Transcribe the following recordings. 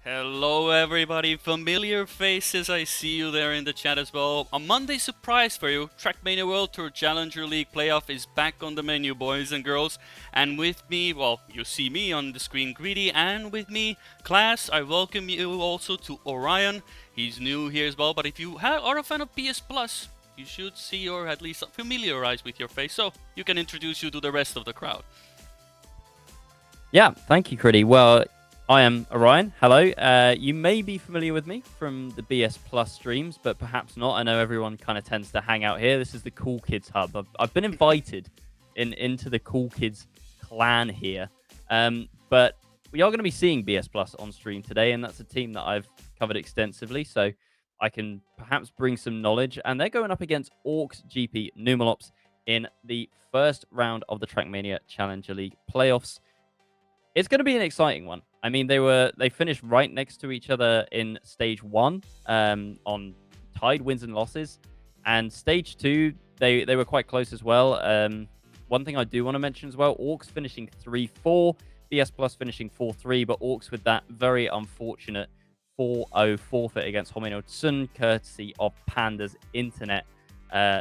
Hello everybody, familiar faces, I see you there in the chat as well. A Monday surprise for you, Trackmania World Tour Challenger League Playoff is back on the menu, boys and girls. And with me, well, you see me on the screen, Kriidy, and with me, class, I welcome you also to Orion. He's new here as well, but if you are a fan of PS Plus, you should see or at least familiarize with your face, so you can introduce you to the rest of the crowd. Yeah, thank you, Kriidy. Well, I am Orion. Hello. You may be familiar with me from the BS Plus streams, but perhaps not. I know everyone kind of tends to hang out here. This is the Cool Kids Hub. I've been invited into the Cool Kids clan here. But we are going to be seeing BS Plus on stream today, and that's a team that I've covered extensively, so I can perhaps bring some knowledge. And they're going up against orKs GP Numelops in the first round of the Trackmania Challenger League playoffs. It's going to be an exciting one. I mean, they finished right next to each other in stage 1 on tied wins and losses, and stage 2 they were quite close as well. One thing I do want to mention as well: orKs finishing 3-4, BS Plus finishing 4-3, but orKs with that very unfortunate 4-0 forfeit against Homino Tsun, courtesy of Panda's internet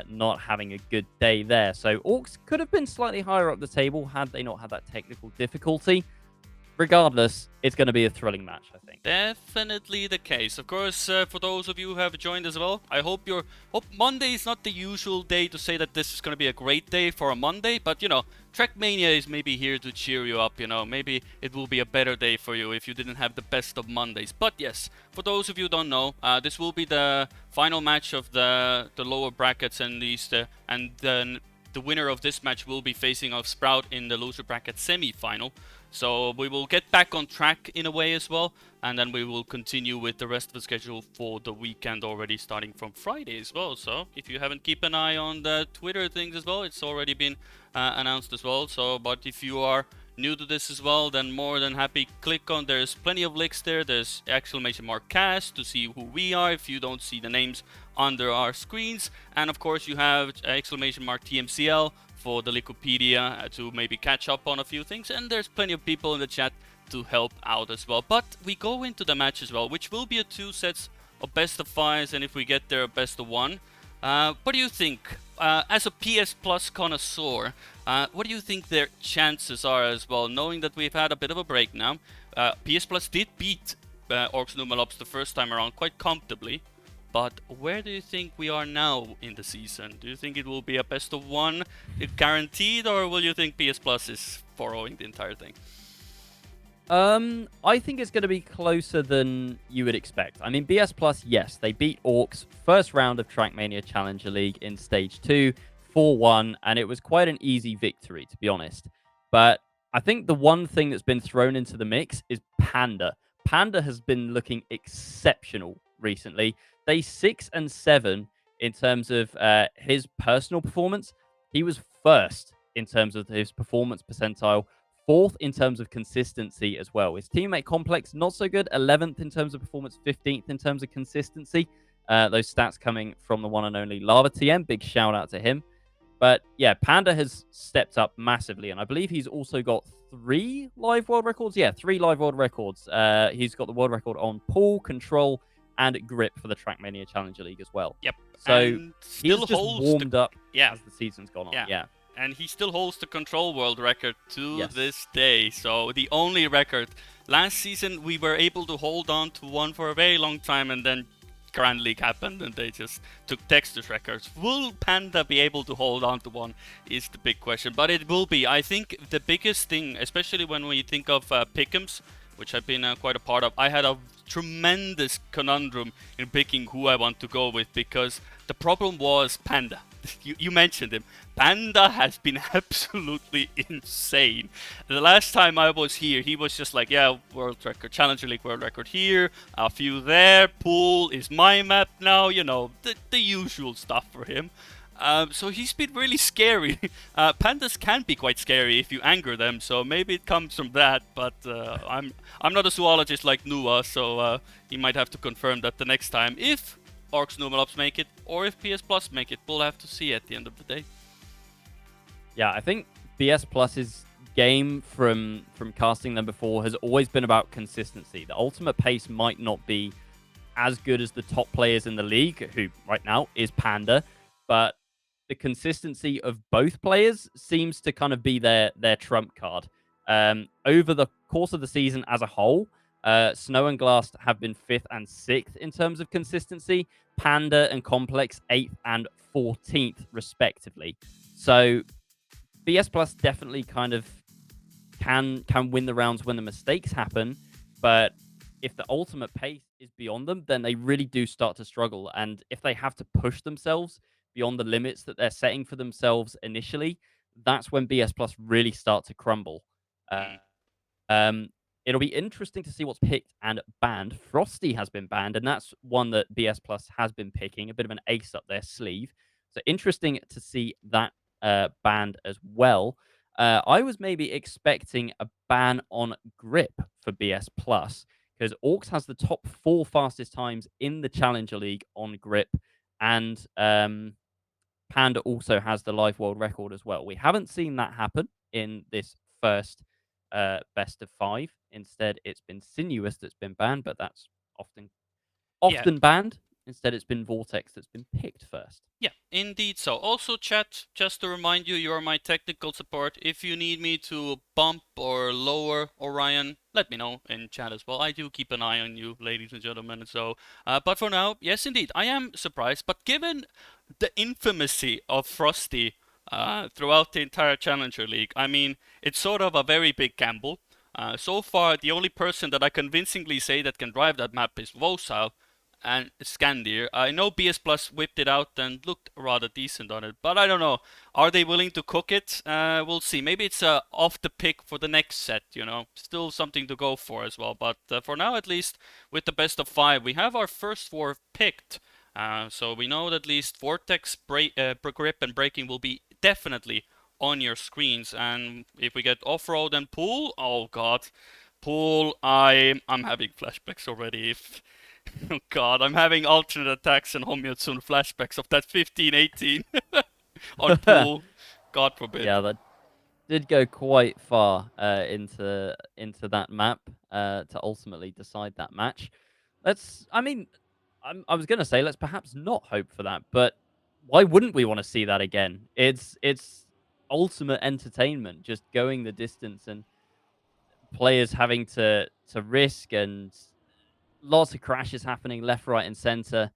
not having a good day there. So orKs could have been slightly higher up the table had they not had that technical difficulty. Regardless, it's going to be a thrilling match, I think. Definitely the case. Of course, for those of you who have joined as well, I hope Monday is not the usual day to say that this is going to be a great day for a Monday, but you know, Trackmania is maybe here to cheer you up, you know, maybe it will be a better day for you if you didn't have the best of Mondays. But yes, for those of you who don't know, this will be the final match of the lower brackets and then the winner of this match will be facing off Sprout in the loser bracket semi-final. So we will get back on track in a way as well, and then we will continue with the rest of the schedule for the weekend already starting from Friday as well. So if you haven't keep an eye on the Twitter things as well, it's already been announced as well. So, but if you are new to this as well, then more than happy, click on, there's plenty of links there. There's !cast to see who we are if you don't see the names under our screens, and of course you have !TMCL for the Wikipedia to maybe catch up on a few things, and there's plenty of people in the chat to help out as well. But we go into the match as well, which will be a 2 sets of best of 5s, and if we get there, a best of 1. What do you think, as a PS Plus connoisseur, what do you think their chances are as well, knowing that we've had a bit of a break now? PS Plus did beat orKs Numelops the first time around quite comfortably, but where do you think we are now in the season? Do you think it will be a best of 1 guaranteed, or will you think PS Plus is following the entire thing? I think it's going to be closer than you would expect. I mean, BS Plus, yes, they beat orKs first round of Trackmania Challenger League in stage 2, 4-1, and it was quite an easy victory, to be honest. But I think the one thing that's been thrown into the mix is Panda. Panda has been looking exceptional recently. They 6 and 7 in terms of his personal performance. He was first in terms of his performance percentile, 4th in terms of consistency as well. His teammate Complex, not so good, 11th in terms of performance, 15th in terms of consistency. Those stats coming from the one and only Lava TM. Big shout out to him. But yeah, Panda has stepped up massively, and I believe he's also got 3 live world records. Yeah, 3 live world records. He's got the world record on pull, control, and grip for the Trackmania Challenger League as well. Yep. So he's just warmed up as the season's gone on. Yeah. And he still holds the control world record to this day. So the only record. Last season, we were able to hold on to one for a very long time, and then Grand League happened and they just took Texas records. Will Panda be able to hold on to one is the big question. But it will be. I think the biggest thing, especially when we think of Pick'ems, which I've been quite a part of, I had a tremendous conundrum in picking who I want to go with, because the problem was Panda. You mentioned him. Panda has been absolutely insane. The last time I was here, he was just like, yeah, world record, Challenger League world record here, a few there, pool is my map now, you know, the usual stuff for him. So he's been really scary. Pandas can be quite scary if you anger them, so maybe it comes from that, but I'm not a zoologist like Nua, so he might have to confirm that the next time, if orKs Numelops make it, or if PS Plus make it. We'll have to see at the end of the day. Yeah, I think BS Plus is game from casting them before has always been about consistency. The ultimate pace might not be as good as the top players in the league, who right now is Panda, but the consistency of both players seems to kind of be their trump card. Over the course of the season as a whole, Snow and Glass have been 5th and 6th in terms of consistency. Panda and Complex 8th and 14th, respectively. So BS Plus definitely kind of can win the rounds when the mistakes happen, but if the ultimate pace is beyond them, then they really do start to struggle. And if they have to push themselves beyond the limits that they're setting for themselves initially, that's when BS Plus really start to crumble. Mm. Um, it'll be interesting to see what's picked and banned. Frosty has been banned, and that's one that BS Plus has been picking, a bit of an ace up their sleeve. So interesting to see that banned as well. I was maybe expecting a ban on grip for BS Plus because orKs has the top 4 fastest times in the Challenger League on grip, and Panda also has the live world record as well. We haven't seen that happen in this first best of 5. Instead, it's been Sinuous that's been banned, but that's often Yeah, banned. Instead, it's been Vortex that's been picked first. yeah, indeed so. Also, chat, just to remind you, you are my technical support. If you need me to bump or lower Orion, let me know in chat as well. I do keep an eye on you, ladies and gentlemen. So, but for now, yes, indeed, I am surprised. But given the infamousy of Frosty throughout the entire Challenger League, I mean, it's sort of a very big gamble. So far, the only person that I convincingly say that can drive that map is Vosile and Scandir. I know BS Plus whipped it out and looked rather decent on it, but I don't know. Are they willing to cook it? We'll see. Maybe it's off the pick for the next set, you know. Still something to go for as well. But for now, at least, with the best of 5, we have our first 4 picked. So we know that at least Vortex, grip, and braking will be definitely on your screens. And if we get off-road and pool, oh god. Pool, I'm having flashbacks already. If oh god, I'm having alternate attacks and Homyotsun flashbacks of that 15-18 on pool. God forbid. Yeah, that did go quite far into that map to ultimately decide that match. I mean, I was gonna say let's perhaps not hope for that, but why wouldn't we want to see that again? It's ultimate entertainment, just going the distance and players having to risk and lots of crashes happening left, right, and center.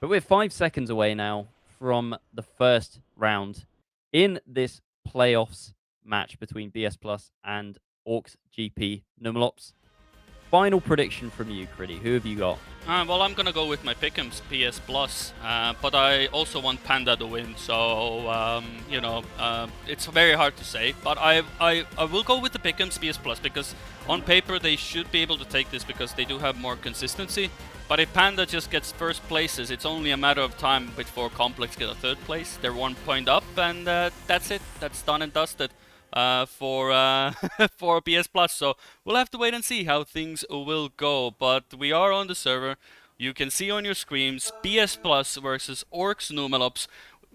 But we're 5 seconds away now from the first round in this playoffs match between BS Plus and orKs GP Numelops. Final prediction from you, Kriidy. Who have you got? Well, I'm gonna go with my pick'ems PS Plus, but I also want Panda to win. So you know, it's very hard to say. But I will go with the pick'ems PS Plus because on paper they should be able to take this because they do have more consistency. But if Panda just gets first places, it's only a matter of time before Complex get a third place. They're 1 point up, and that's it. That's done and dusted. For for PS Plus. So we'll have to wait and see how things will go. But we are on the server. You can see on your screens PS Plus versus orKs Numelops.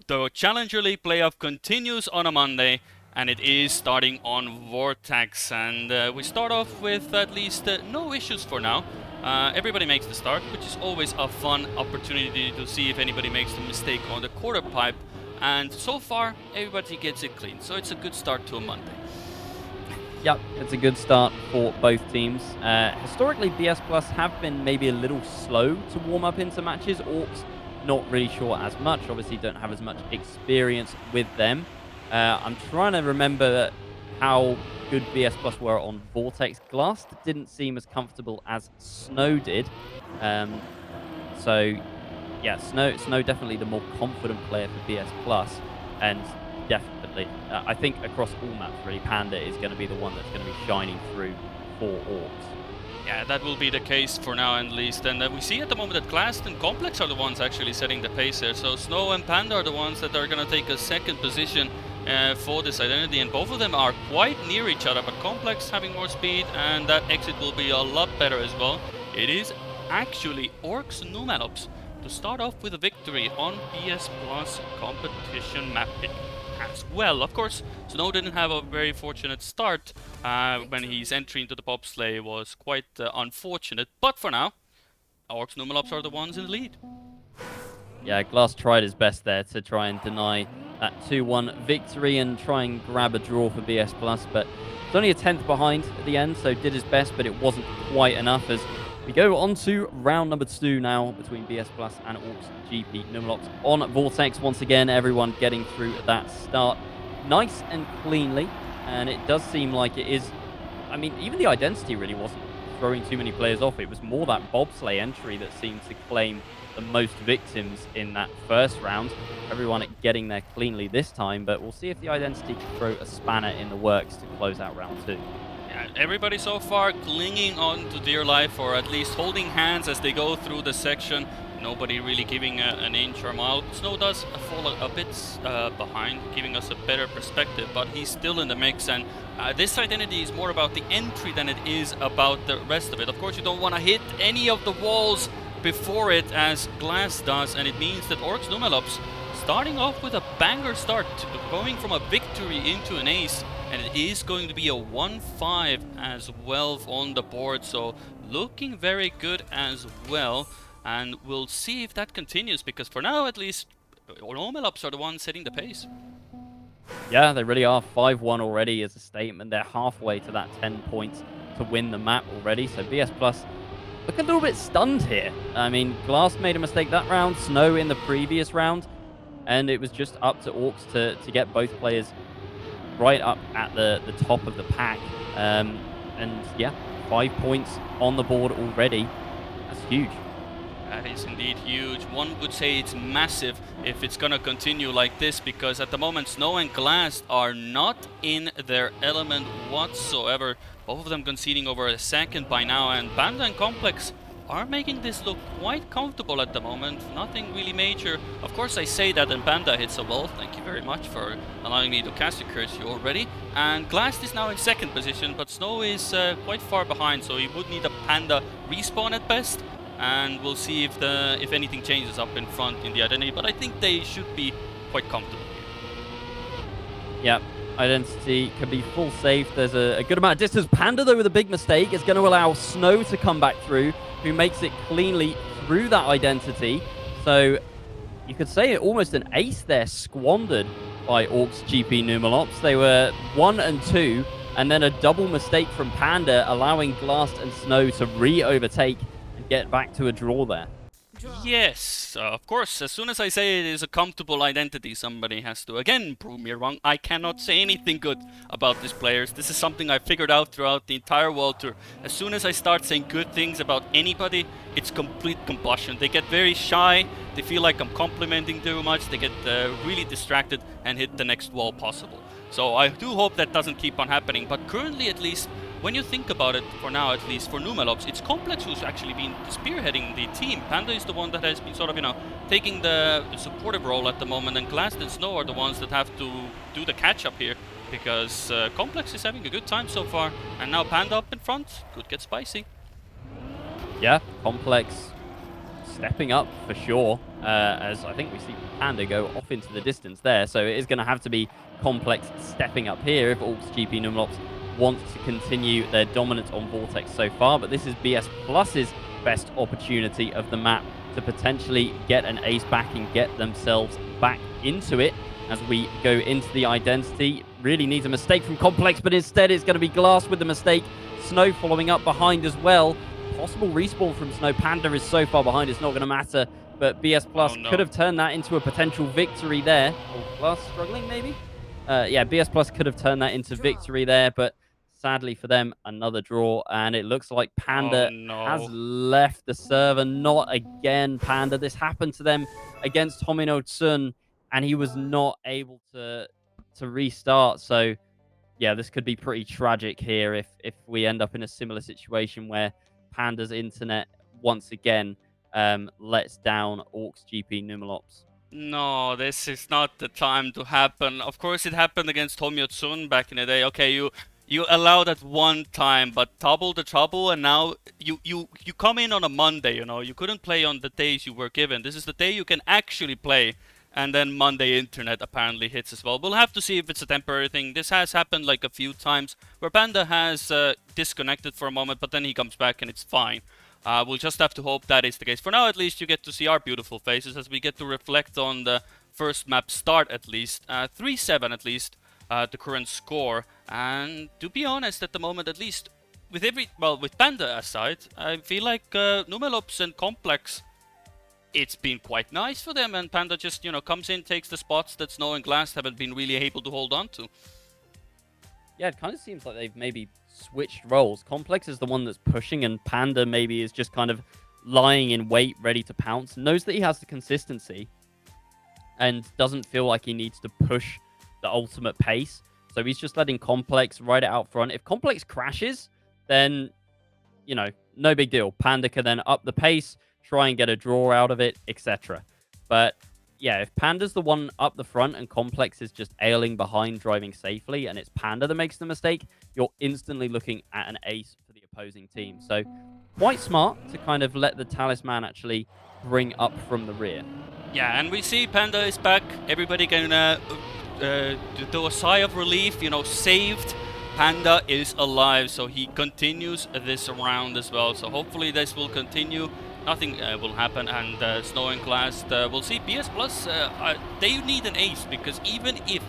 The Challenger League playoff continues on a Monday, and it is starting on Vortex. And we start off with at least no issues for now. Everybody makes the start, which is always a fun opportunity to see if anybody makes the mistake on the quarter pipe. And so far, everybody gets it clean. So it's a good start to a Monday. Yep, it's a good start for both teams. Historically, BS Plus have been maybe a little slow to warm up into matches. orKs, not really sure as much. Obviously, don't have as much experience with them. I'm trying to remember how good BS Plus were on Vortex. Glass didn't seem as comfortable as Snow did. So yeah, Snow definitely the more confident player for BS Plus, and definitely, I think across all maps, really, Panda is going to be the one that's going to be shining through for orKs. Yeah, that will be the case for now at least. And we see at the moment that Class and Complex are the ones actually setting the pace here. So Snow and Panda are the ones that are going to take a second position for this identity. And both of them are quite near each other, but Complex having more speed, and that exit will be a lot better as well. It is actually orKs Numelops to start off with a victory on BS Plus competition map pick. as well. Of course, Snow didn't have a very fortunate start when his entry into the bobsleigh was quite unfortunate, but for now, orKs Numelops are the ones in the lead. Yeah, Glass tried his best there to try and deny that 2-1 victory and try and grab a draw for BS Plus, but it's only a 10th behind at the end, so did his best, but it wasn't quite enough as we go on to round number 2 now between BS Plus and orKs GP Numelops on Vortex. Once again, everyone getting through that start nice and cleanly, and it does seem like it is, I mean, even the identity really wasn't throwing too many players off. It was more that bobsleigh entry that seemed to claim the most victims in that first round. Everyone getting there cleanly this time, but we'll see if the identity can throw a spanner in the works to close out round 2. Yeah, everybody so far clinging on to dear life, or at least holding hands as they go through the section. Nobody really giving an inch or mile. Snow does fall a bit behind, giving us a better perspective, but he's still in the mix, and this identity is more about the entry than it is about the rest of it. Of course, you don't want to hit any of the walls before it, as Glass does, and it means that orKs Numelops starting off with a banger start, going from a victory into an ace, and it is going to be a 1-5 as well on the board, so looking very good as well, and we'll see if that continues, because for now at least Numelops are the ones setting the pace. Yeah, they really are. 5-1 already as a statement. They're halfway to that 10 points to win the map already, so BS Plus look a little bit stunned here. I mean, Glass made a mistake that round, Snow in the previous round, and it was just up to orKs to get both players right up at the top of the pack. And yeah, 5 points on the board already. That's huge. That is indeed huge. One would say it's massive if it's gonna continue like this, because at the moment Snow and Glass are not in their element whatsoever. Both of them conceding over a second by now, and Panda and Complex are making this look quite comfortable at the moment. Nothing really major. Of course, I say that and Panda hits a wall. Thank you very much for allowing me to cast a curse you already. And Glass is now in second position, but Snow is quite far behind, so he would need a Panda respawn at best. And we'll see if anything changes up in front in the identity, but I think they should be quite comfortable here. Yep, identity can be full safe. There's a good amount of distance. Panda, though, with a big mistake, is going to allow Snow to come back through, who makes it cleanly through that identity. So you could say almost an ace there squandered by orKs GP Numelops. They were 1 and 2, and then a double mistake from Panda, allowing Glass and Snow to re-overtake and get back to a draw there. Yes, of course, as soon as I say it is a comfortable identity, somebody has to again prove me wrong. I cannot say anything good about these players. This is something I figured out throughout the entire World Tour. As soon as I start saying good things about anybody, it's complete combustion. They get very shy, they feel like I'm complimenting too much, they get really distracted and hit the next wall possible. So I do hope that doesn't keep on happening, but currently at least, when you think about it, for now at least, for Numelops, it's Complex who's actually been spearheading the team. Panda is the one that has been sort of, taking the supportive role at the moment, and Glass and Snow are the ones that have to do the catch-up here, because Complex is having a good time so far, and now Panda up in front could get spicy. Yeah, Complex stepping up for sure, as I think we see Panda go off into the distance there, so it is going to have to be Complex stepping up here if orKs GP Numelops wants to continue their dominance on Vortex so far, but this is BS Plus's best opportunity of the map to potentially get an ace back and get themselves back into it as we go into the identity. Really needs a mistake from Complex, but instead it's going to be Glass with the mistake. Snow following up behind as well. Possible respawn from Snow. Panda is so far behind, it's not going to matter, but BS Plus could have turned that into a potential victory there. Oh, Glass struggling maybe? Yeah, BS Plus could have turned that into victory there, but sadly for them, another draw, and it looks like Panda has left the server. Not again, Panda. This happened to them against Homino Tsun, and he was not able to restart. So, yeah, this could be pretty tragic here if we end up in a similar situation where Panda's internet once again lets down orKs GP Numelops. No, this is not the time to happen. Of course, it happened against Homino Tsun back in the day. Okay, you allow that one time, but double the trouble, and now you come in on a Monday, you couldn't play on the days you were given. This is the day you can actually play, and then Monday internet apparently hits as well. We'll have to see if it's a temporary thing. This has happened like a few times where Panda has disconnected for a moment, but then he comes back and it's fine. We'll just have to hope that is the case. For now, at least, you get to see our beautiful faces as we get to reflect on the first map start at least. 3-7 at least, the current score. And to be honest, at the moment at least, with Panda aside, I feel like Numelops and Complex, it's been quite nice for them, and Panda just, comes in, takes the spots that Snow and Glass haven't been really able to hold on to. Yeah, it kind of seems like they've maybe switched roles. Complex is the one that's pushing, and Panda maybe is just kind of lying in wait, ready to pounce. Knows that he has the consistency and doesn't feel like he needs to push the ultimate pace. So he's just letting Complex ride it out front. If Complex crashes, then, no big deal. Panda can then up the pace, try and get a draw out of it, etc. But yeah, if Panda's the one up the front and Complex is just ailing behind, driving safely, and it's Panda that makes the mistake, you're instantly looking at an ace for the opposing team. So quite smart to kind of let the Talisman actually bring up from the rear. Yeah, and we see Panda is back. Everybody can do a sigh of relief, saved. Panda is alive, so he continues this round as well. So hopefully this will continue. Nothing will happen, and Snow and Glass, we'll see. BS Plus, they need an ace, because even if,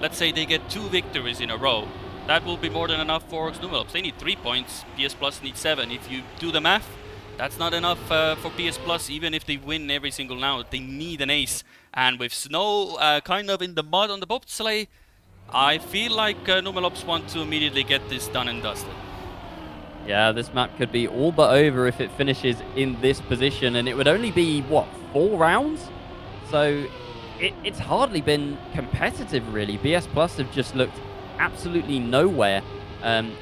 let's say, they get 2 victories in a row, that will be more than enough for Numelops. They need 3 points, BS Plus needs 7. If you do the math, that's not enough for BS Plus, even if they win every single round. They need an ace, and with Snow kind of in the mud on the bobsleigh, I feel like Numelops want to immediately get this done and dusted. Yeah, this map could be all but over if it finishes in this position, and it would only be, 4 rounds? So it's hardly been competitive, really. BS Plus have just looked absolutely nowhere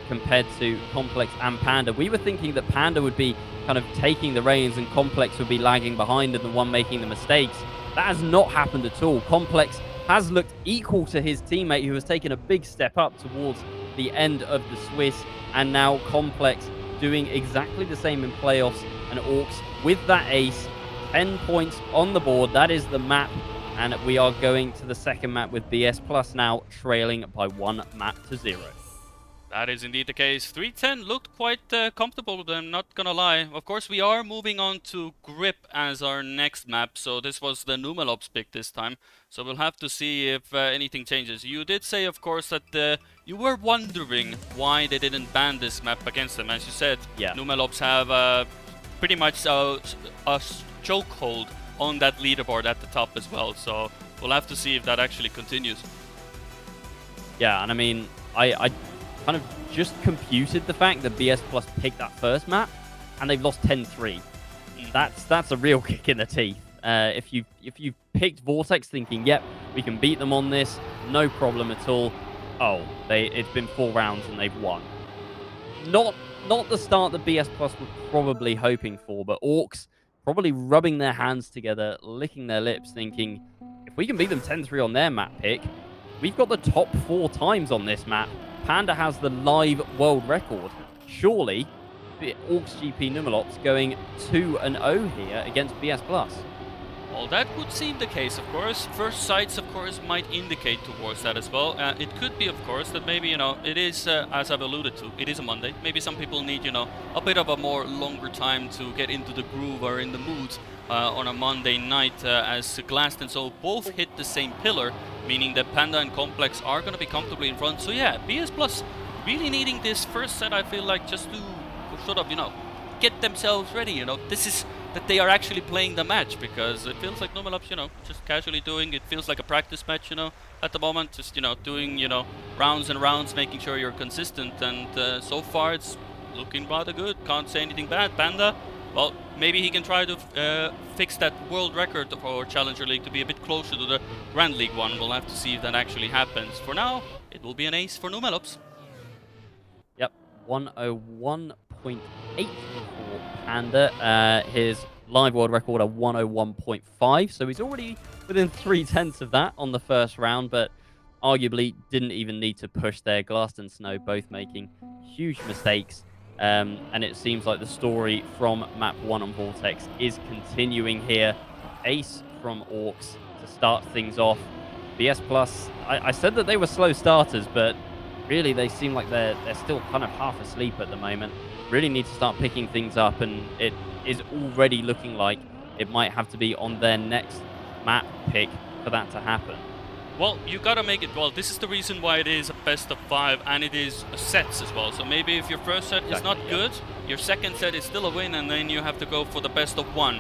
compared to Complex and Panda. We were thinking that Panda would be kind of taking the reins and Complex would be lagging behind and the one making the mistakes. That has not happened at all. Complex has looked equal to his teammate, who has taken a big step up towards the end of the Swiss, and now Complex doing exactly the same in playoffs, and orKs with that ace, 10 points on the board. That is the map, and we are going to the second map with BS Plus now trailing by 1 map to 0. That is indeed the case. 310 looked quite comfortable with them, not gonna lie. Of course, we are moving on to Grip as our next map, so this was the Numelops pick this time. So we'll have to see if anything changes. You did say, of course, that you were wondering why they didn't ban this map against them. As you said, yeah, Numelops have pretty much a chokehold on that leaderboard at the top as well. So we'll have to see if that actually continues. Yeah, and I mean, I kind of just computed the fact that BS Plus picked that first map, and they've lost 10-3. That's a real kick in the teeth. If you picked Vortex thinking, yep, we can beat them on this, no problem at all. Oh, it's been 4 rounds and they've won. Not the start that BS Plus were probably hoping for, but orKs probably rubbing their hands together, licking their lips, thinking, if we can beat them 10-3 on their map pick, we've got the top 4 times on this map. Panda has the live world record. Surely, orKs GP Numelops going 2-0 here against BS Plus. Well, that would seem the case, of course. First sights, of course, might indicate towards that as well. It could be, of course, that maybe, it is, as I've alluded to, it is a Monday. Maybe some people need, a bit of a more longer time to get into the groove or in the mood on a Monday night, as Glass and So both hit the same pillar, meaning that Panda and Complex are going to be comfortably in front. So yeah, BS Plus really needing this first set, I feel like, just to sort of, get themselves ready, This is that they are actually playing the match, because it feels like Numelops, just casually doing it. Feels like a practice match, at the moment, just, doing, rounds and rounds, making sure you're consistent, and so far it's looking rather good. Can't say anything bad. Panda, well, maybe he can try to fix that world record for Challenger League to be a bit closer to the Grand League one. We'll have to see if that actually happens. For now, it will be an ace for Numelops. Yep, 101.8 for Panda. His live world record of 101.5, so he's already within 3/10 of that on the first round, but arguably didn't even need to push there. Glass and Snow both making huge mistakes. And it seems like the story from map 1 on Vortex is continuing here. Ace from orKs to start things off. BS Plus, I said that they were slow starters, but really they seem like they're still kind of half asleep at the moment. Really need to start picking things up, and it is already looking like it might have to be on their next map pick for that to happen. Well, you gotta make it. Well, this is the reason why it is a best of 5 and it is sets as well. So maybe if your first set is not good, your second set is still a win, and then you have to go for the best of 1.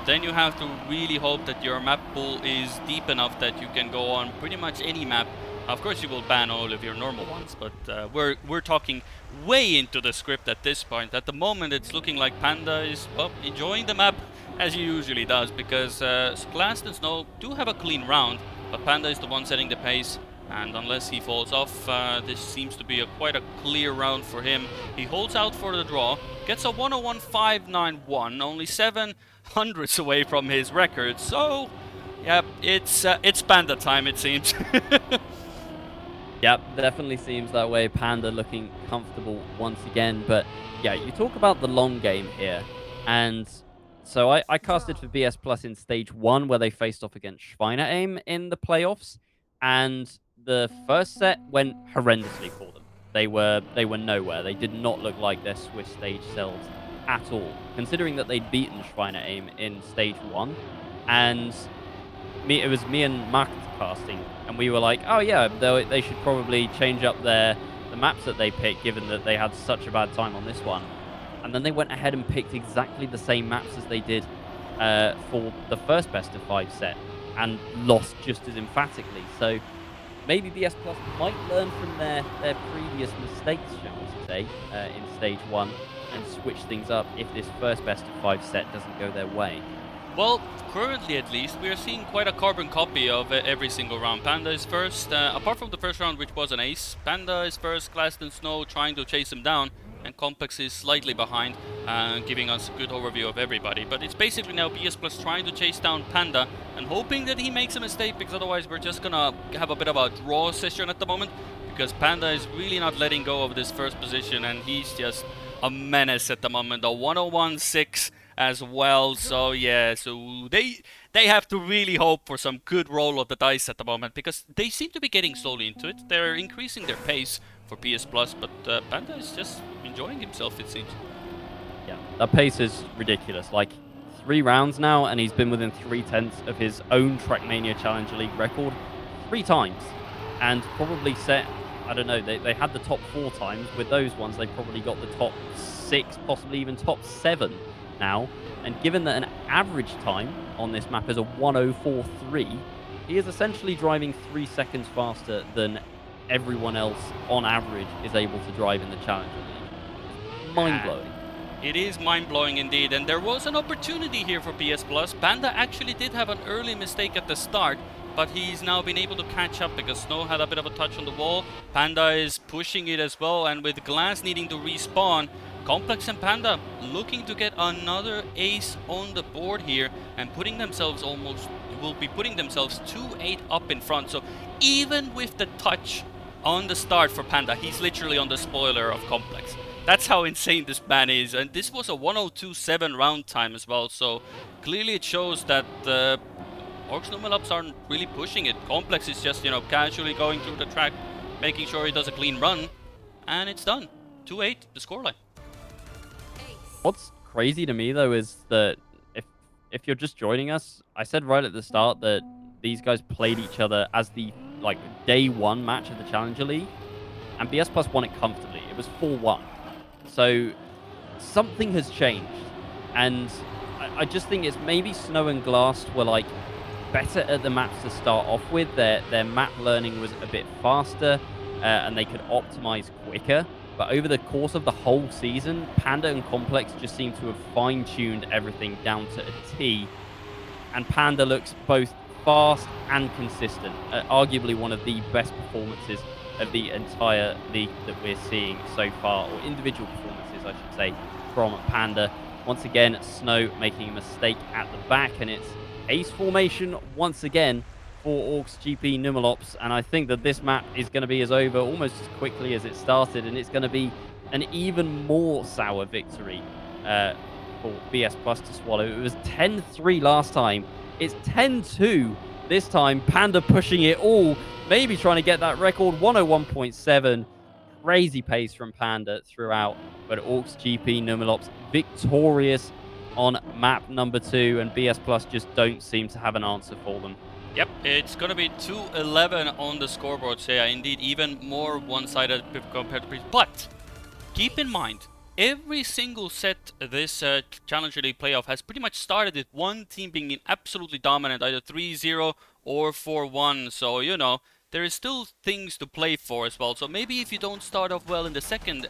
Then you have to really hope that your map pool is deep enough that you can go on pretty much any map. Of course, you will ban all of your normal ones, but we're talking way into the script at this point. At the moment, it's looking like Panda is enjoying the map as he usually does, because Blast and Snow do have a clean round, but Panda is the one setting the pace. And unless he falls off, this seems to be quite a clear round for him. He holds out for the draw, gets a 101.591, only 700s away from his record. So, yeah, it's Panda time, it seems. Yep, definitely seems that way. Panda looking comfortable once again. But yeah, you talk about the long game here. And so I casted for BS Plus in stage 1, where they faced off against Schweineaim in the playoffs. And the first set went horrendously for them. They were nowhere. They did not look like their Swiss stage selves at all, considering that they'd beaten Schweineaim in stage 1. And it was me and Mark casting, and we were like, oh yeah, they should probably change up the maps that they picked, given that they had such a bad time on this one. And then they went ahead and picked exactly the same maps as they did for the first best of 5 set, and lost just as emphatically. So maybe BS Plus might learn from their previous mistakes, shall we say, in stage 1, and switch things up if this first best of 5 set doesn't go their way. Well, currently at least, we are seeing quite a carbon copy of every single round. Panda is first, apart from the first round, which was an ace. Panda is first, Glass and Snow trying to chase him down, and Complex is slightly behind, giving us a good overview of everybody. But it's basically now BS Plus trying to chase down Panda, and hoping that he makes a mistake, because otherwise we're just gonna have a bit of a draw session at the moment, because Panda is really not letting go of this first position, and he's just a menace at the moment. A 101.6 as well, so yeah, so they have to really hope for some good roll of the dice at the moment, because they seem to be getting slowly into it. They're increasing their pace for PS Plus, but Panda is just enjoying himself, it seems. Yeah, that pace is ridiculous. Like, 3 rounds now, and he's been within 3/10 of his own Trackmania Challenger League record 3 times, and probably set, I don't know, they had the top 4 times. With those ones, they probably got the top 6, possibly even top 7 now. And given that an average time on this map is a 104.3, he is essentially driving 3 seconds faster than everyone else on average is able to drive in the Challenger League. Mind-blowing. It is mind-blowing indeed, and there was an opportunity here for PS Plus. Panda actually did have an early mistake at the start, but he's now been able to catch up because Snow had a bit of a touch on the wall. Panda is pushing it as well, and with Glass needing to respawn, Complex and Panda looking to get another ace on the board here, and will be putting themselves 2-8 up in front. So even with the touch on the start for Panda, he's literally on the spoiler of Complex. That's how insane this ban is, and this was a 102.7 round time as well, so clearly it shows that orKs Numelops aren't really pushing it. Complex is just, casually going through the track, making sure he does a clean run, and it's done. 2-8, the scoreline. What's crazy to me, though, is that if you're just joining us, I said right at the start that these guys played each other as the day 1 match of the Challenger League, and BS Plus won it comfortably. It was 4-1. So something has changed, and I just think it's maybe Snow and Glass were better at the maps to start off with. Their map learning was a bit faster, and they could optimize quicker. But over the course of the whole season, Panda and Complex just seem to have fine-tuned everything down to a T. And Panda looks both fast and consistent. Arguably one of the best performances of the entire league that we're seeing so far, or individual performances, I should say, from Panda. Once again, Snow making a mistake at the back, and it's ace formation once again for orKs GP Numelops, and I think that this map is going to be over almost as quickly as it started, and it's going to be an even more sour victory for BS Plus to swallow. It was 10-3 last time. It's 10-2 This time, Panda pushing it all, maybe trying to get that record, 101.7. Crazy pace from Panda throughout, but orKs, GP, Numelops victorious on map number 2, and BS Plus just don't seem to have an answer for them. Yep, it's gonna be 2-11 on the scoreboard, so yeah, indeed, even more one-sided compared to previous. But keep in mind, every single set this Challenger League playoff has pretty much started with one team being absolutely dominant, either 3-0 or 4-1. So, you know, there is still things to play for as well. So maybe if you don't start off well in the second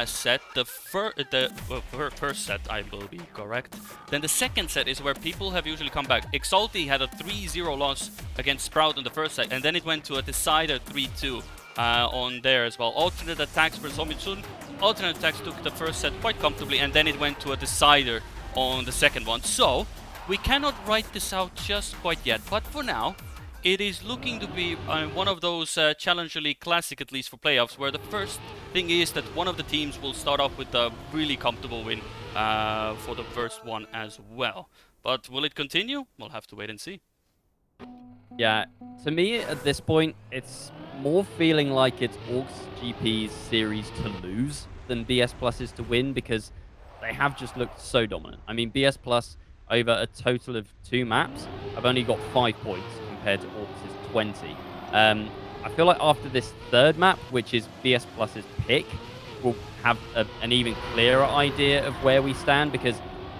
set, the first set, I will be correct, then the second set is where people have usually come back. Exalti had a 3-0 loss against Sprout in the first set, and then it went to a decider 3-2 on there as well. Alternate attacks for Zombitsun. Alternate attacks took the first set quite comfortably, and then it went to a decider on the second one. So we cannot write this out just quite yet, but for now, it is looking to be one of those Challenger League Classic, at least for playoffs, where the first thing is that one of the teams will start off with a really comfortable win for the first one as well. But will it continue? We'll have to wait and see. Yeah, to me at this point, it's more feeling like it's orKs GP's series to lose than BS Plus's to win, because they have just looked so dominant. I mean, BS Plus, over a total of 2 maps, have only got 5 points compared to orKs' 20. I feel like after this third map, which is BS Plus's pick, we'll have an even clearer idea of where we stand, because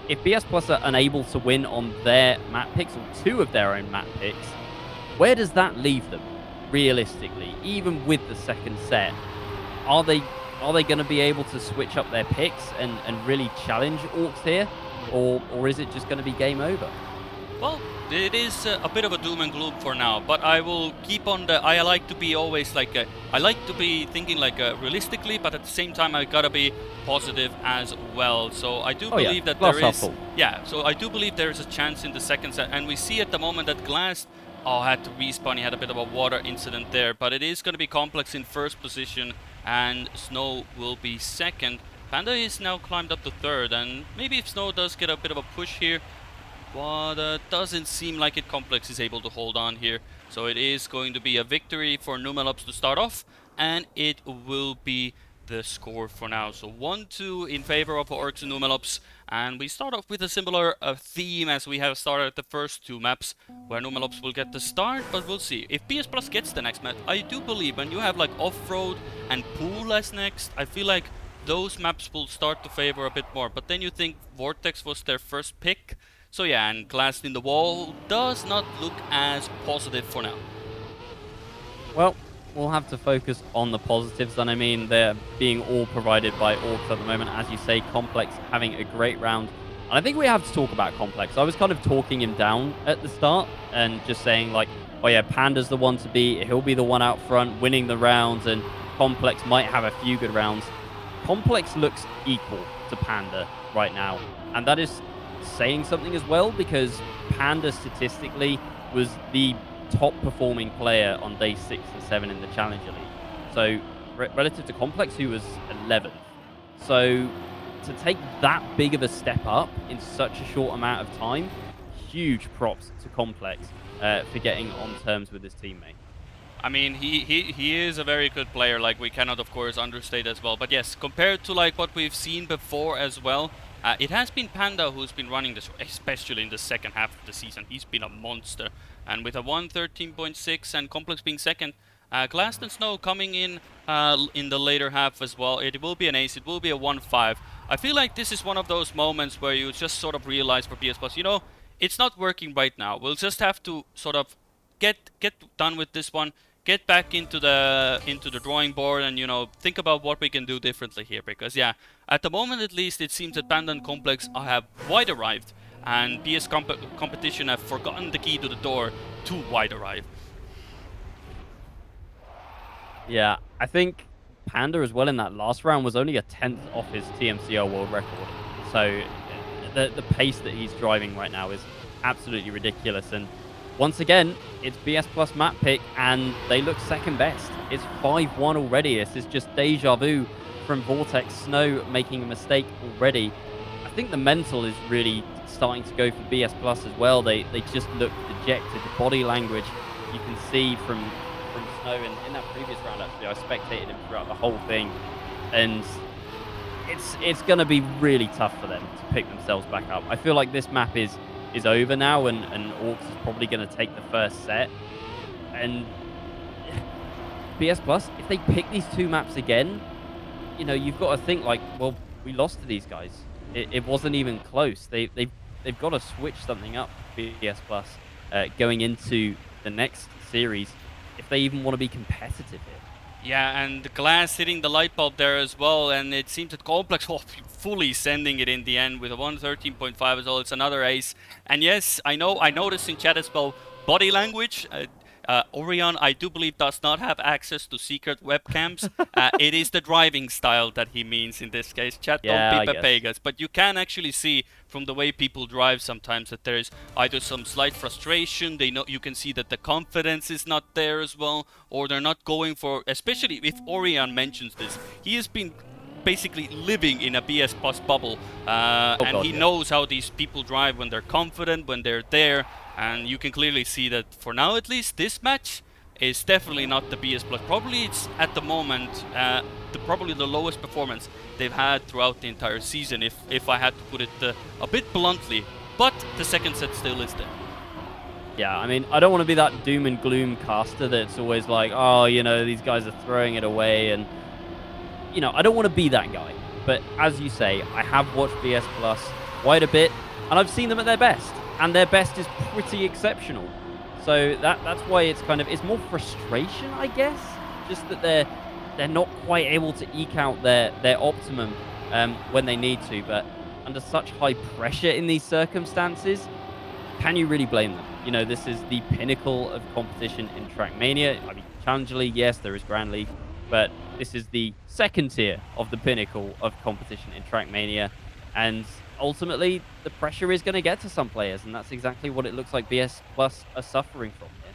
if BS Plus are unable to win on their map picks, or 2 of their own map picks, where does that leave them, realistically? Even with the second set, are they going to be able to switch up their picks and really challenge orKs here? Or is it just going to be game over? Well, it is a bit of a doom and gloom for now, but I will keep on the... I like to be always like... I like to be thinking like realistically, but at the same time I gotta be positive as well. So I do believe that there is... Yeah, so I do believe there is a chance in the second set, and we see at the moment that Glass had to respawn. He had a bit of a water incident there, but it is going to be Complex in first position, and Snow will be second. Panda is now climbed up to third, and maybe if Snow does get a bit of a push here, but doesn't seem like it. Complex is able to hold on here. So it is going to be a victory for Numelops to start off, and it will be the score for now. So 1-2 in favor of orKs and Numelops, and we start off with a similar theme as we have started the first 2 maps, where Numelops will get the start, but we'll see. If BS Plus gets the next map, I do believe when you have like off-road and pool as next, I feel like those maps will start to favor a bit more. But then you think Vortex was their first pick, so yeah, and Glass in the Wall does not look as positive for now. Well, we'll have to focus on the positives, and I mean, they're being all provided by orKs at the moment. As you say, Complex having a great round. And I think we have to talk about Complex. I was kind of talking him down at the start and just saying like, oh yeah, Panda's the one to beat. He'll be the one out front winning the rounds, and Complex might have a few good rounds. Complex looks equal to Panda right now, and that is saying something as well, because Panda statistically was the top performing player on day 6 and 7 in the Challenger League. So relative to Complex, who was 11th. So to take that big of a step up in such a short amount of time, huge props to Complex for getting on terms with his teammate. I mean, he is a very good player, like we cannot of course understate as well. But yes, compared to like what we've seen before as well, it has been Panda who's been running this, especially in the second half of the season. He's been a monster. And with a 113.6 and Complex being second, Glass and Snow coming in the later half as well. It will be an ace, it will be a 1-5. I feel like this is one of those moments where you just sort of realize for BS Plus, you know, it's not working right now. We'll just have to sort of get done with this one. Get back into the drawing board and, you know, think about what we can do differently here. Because, yeah, at the moment at least, it seems that Panda and Complex have wide arrived, and BS competition have forgotten the key to the door to wide arrive. Yeah, I think Panda as well in that last round was only a 10th off his TMCL world record. So the pace that he's driving right now is absolutely ridiculous. And once again, it's BS Plus map pick, and they look second best. It's 5-1 already. This is just deja vu from Vortex. Snow making a mistake already. I think the mental is really starting to go for BS Plus as well. They just look dejected. The body language you can see from Snow in that previous round. Actually, I spectated him throughout the whole thing, and it's going to be really tough for them to pick themselves back up. I feel like this map is over now, and orKs is probably going to take the first set. And BS Plus, if they pick these 2 maps again, you've got to think like, well, we lost to these guys. It wasn't even close. They've got to switch something up, BS Plus, going into the next series, if they even want to be competitive here. Yeah, and the glass hitting the light bulb there as well, and it seems that Complex fully sending it in the end with a 113.5 as well. It's another ace. And yes, I noticed in chat as well, body language. Orion, I do believe, does not have access to secret webcams. It is the driving style that he means in this case. Chat, don't be Pepegas. But you can actually see from the way people drive sometimes that there is either some slight frustration. You can see that the confidence is not there as well, or they're not going for. Especially if Orion mentions this, he has been basically living in a BS Plus bubble, and he knows how these people drive when they're confident, when they're there. And you can clearly see that for now, at least, this match is definitely not the BS Plus. Probably it's at the moment probably the lowest performance they've had throughout the entire season, if I had to put it a bit bluntly. But the second set still is there. Yeah, I mean, I don't want to be that doom and gloom caster that's always like, oh, these guys are throwing it away. And, I don't want to be that guy. But as you say, I have watched BS Plus quite a bit, and I've seen them at their best. And their best is pretty exceptional. So that's why it's more frustration, I guess. Just that they're not quite able to eke out their optimum when they need to. But under such high pressure in these circumstances, can you really blame them? This is the pinnacle of competition in Trackmania. I mean, Challenger League, yes, there is Grand League, but this is the second tier of the pinnacle of competition in Trackmania. And ultimately, the pressure is going to get to some players, and that's exactly what it looks like BS Plus are suffering from here.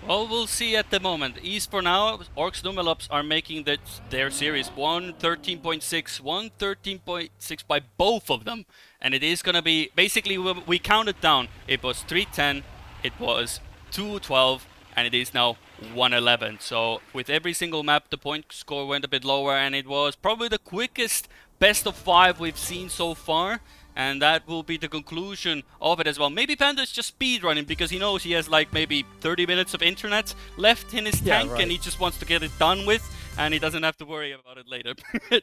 Well, we'll see at the moment. East for now, orKs Numelops are making their series 113.6, 113.6 by both of them. And it is going to be, basically, we counted down. It was 310, it was 212, and it is now 111. So with every single map, the point score went a bit lower, and it was probably the quickest best of 5 we've seen so far, and that will be the conclusion of it as well. Maybe Panda is just speedrunning because he knows he has like maybe 30 minutes of internet left in his tank, right, and he just wants to get it done with, and he doesn't have to worry about it later.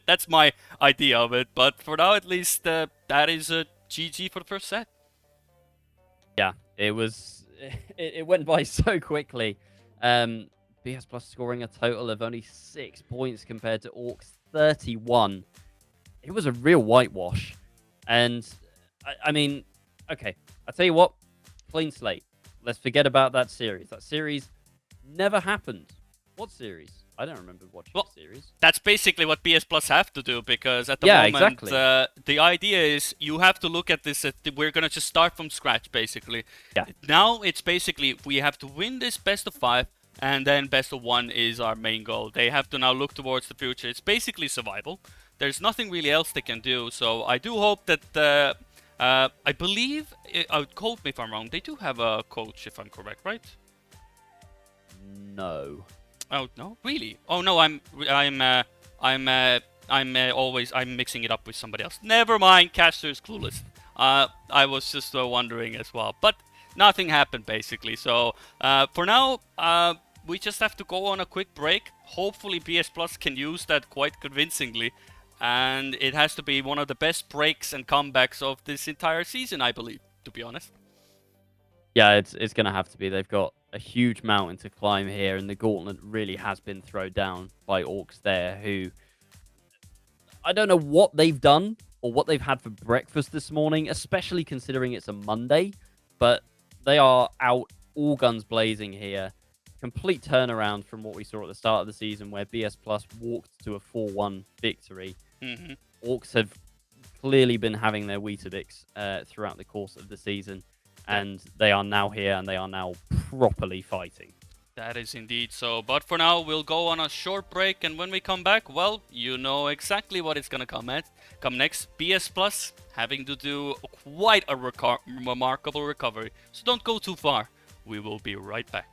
That's my idea of it, but for now at least, that is a GG for the first set. Yeah, it was. It went by so quickly. BS Plus scoring a total of only 6 points compared to orKs 31. It was a real whitewash. And, I mean, okay, I'll tell you what, clean slate. Let's forget about that series. That series never happened. What series? I don't remember watching the series. That's basically what BS Plus have to do, because at the moment, the idea is you have to look at this, we're going to just start from scratch, basically. Yeah. Now, it's basically, we have to win this best of 5, and then best of 1 is our main goal. They have to now look towards the future. It's basically survival. There's nothing really else they can do, so I do hope that, I believe, quote me if I'm wrong, they do have a coach, if I'm correct, right? No. Oh, no? Really? Oh, no, I'm mixing it up with somebody else. Never mind, Caster's clueless. I was just wondering as well, but nothing happened, basically, so, for now, we just have to go on a quick break. Hopefully BS Plus can use that quite convincingly. And it has to be one of the best breaks and comebacks of this entire season, I believe, to be honest. Yeah, it's going to have to be. They've got a huge mountain to climb here, and the gauntlet really has been thrown down by orKs there, who... I don't know what they've done or what they've had for breakfast this morning, especially considering it's a Monday, but they are out all guns blazing here. Complete turnaround from what we saw at the start of the season, where BS Plus walked to a 4-1 victory. Mm-hmm. orKs have clearly been having their Weetabix throughout the course of the season, and they are now here, and they are now properly fighting. That is indeed so. But for now, we'll go on a short break, and when we come back, well, you know exactly what is gonna come next. BS Plus having to do quite a remarkable recovery. So don't go too far. We will be right back.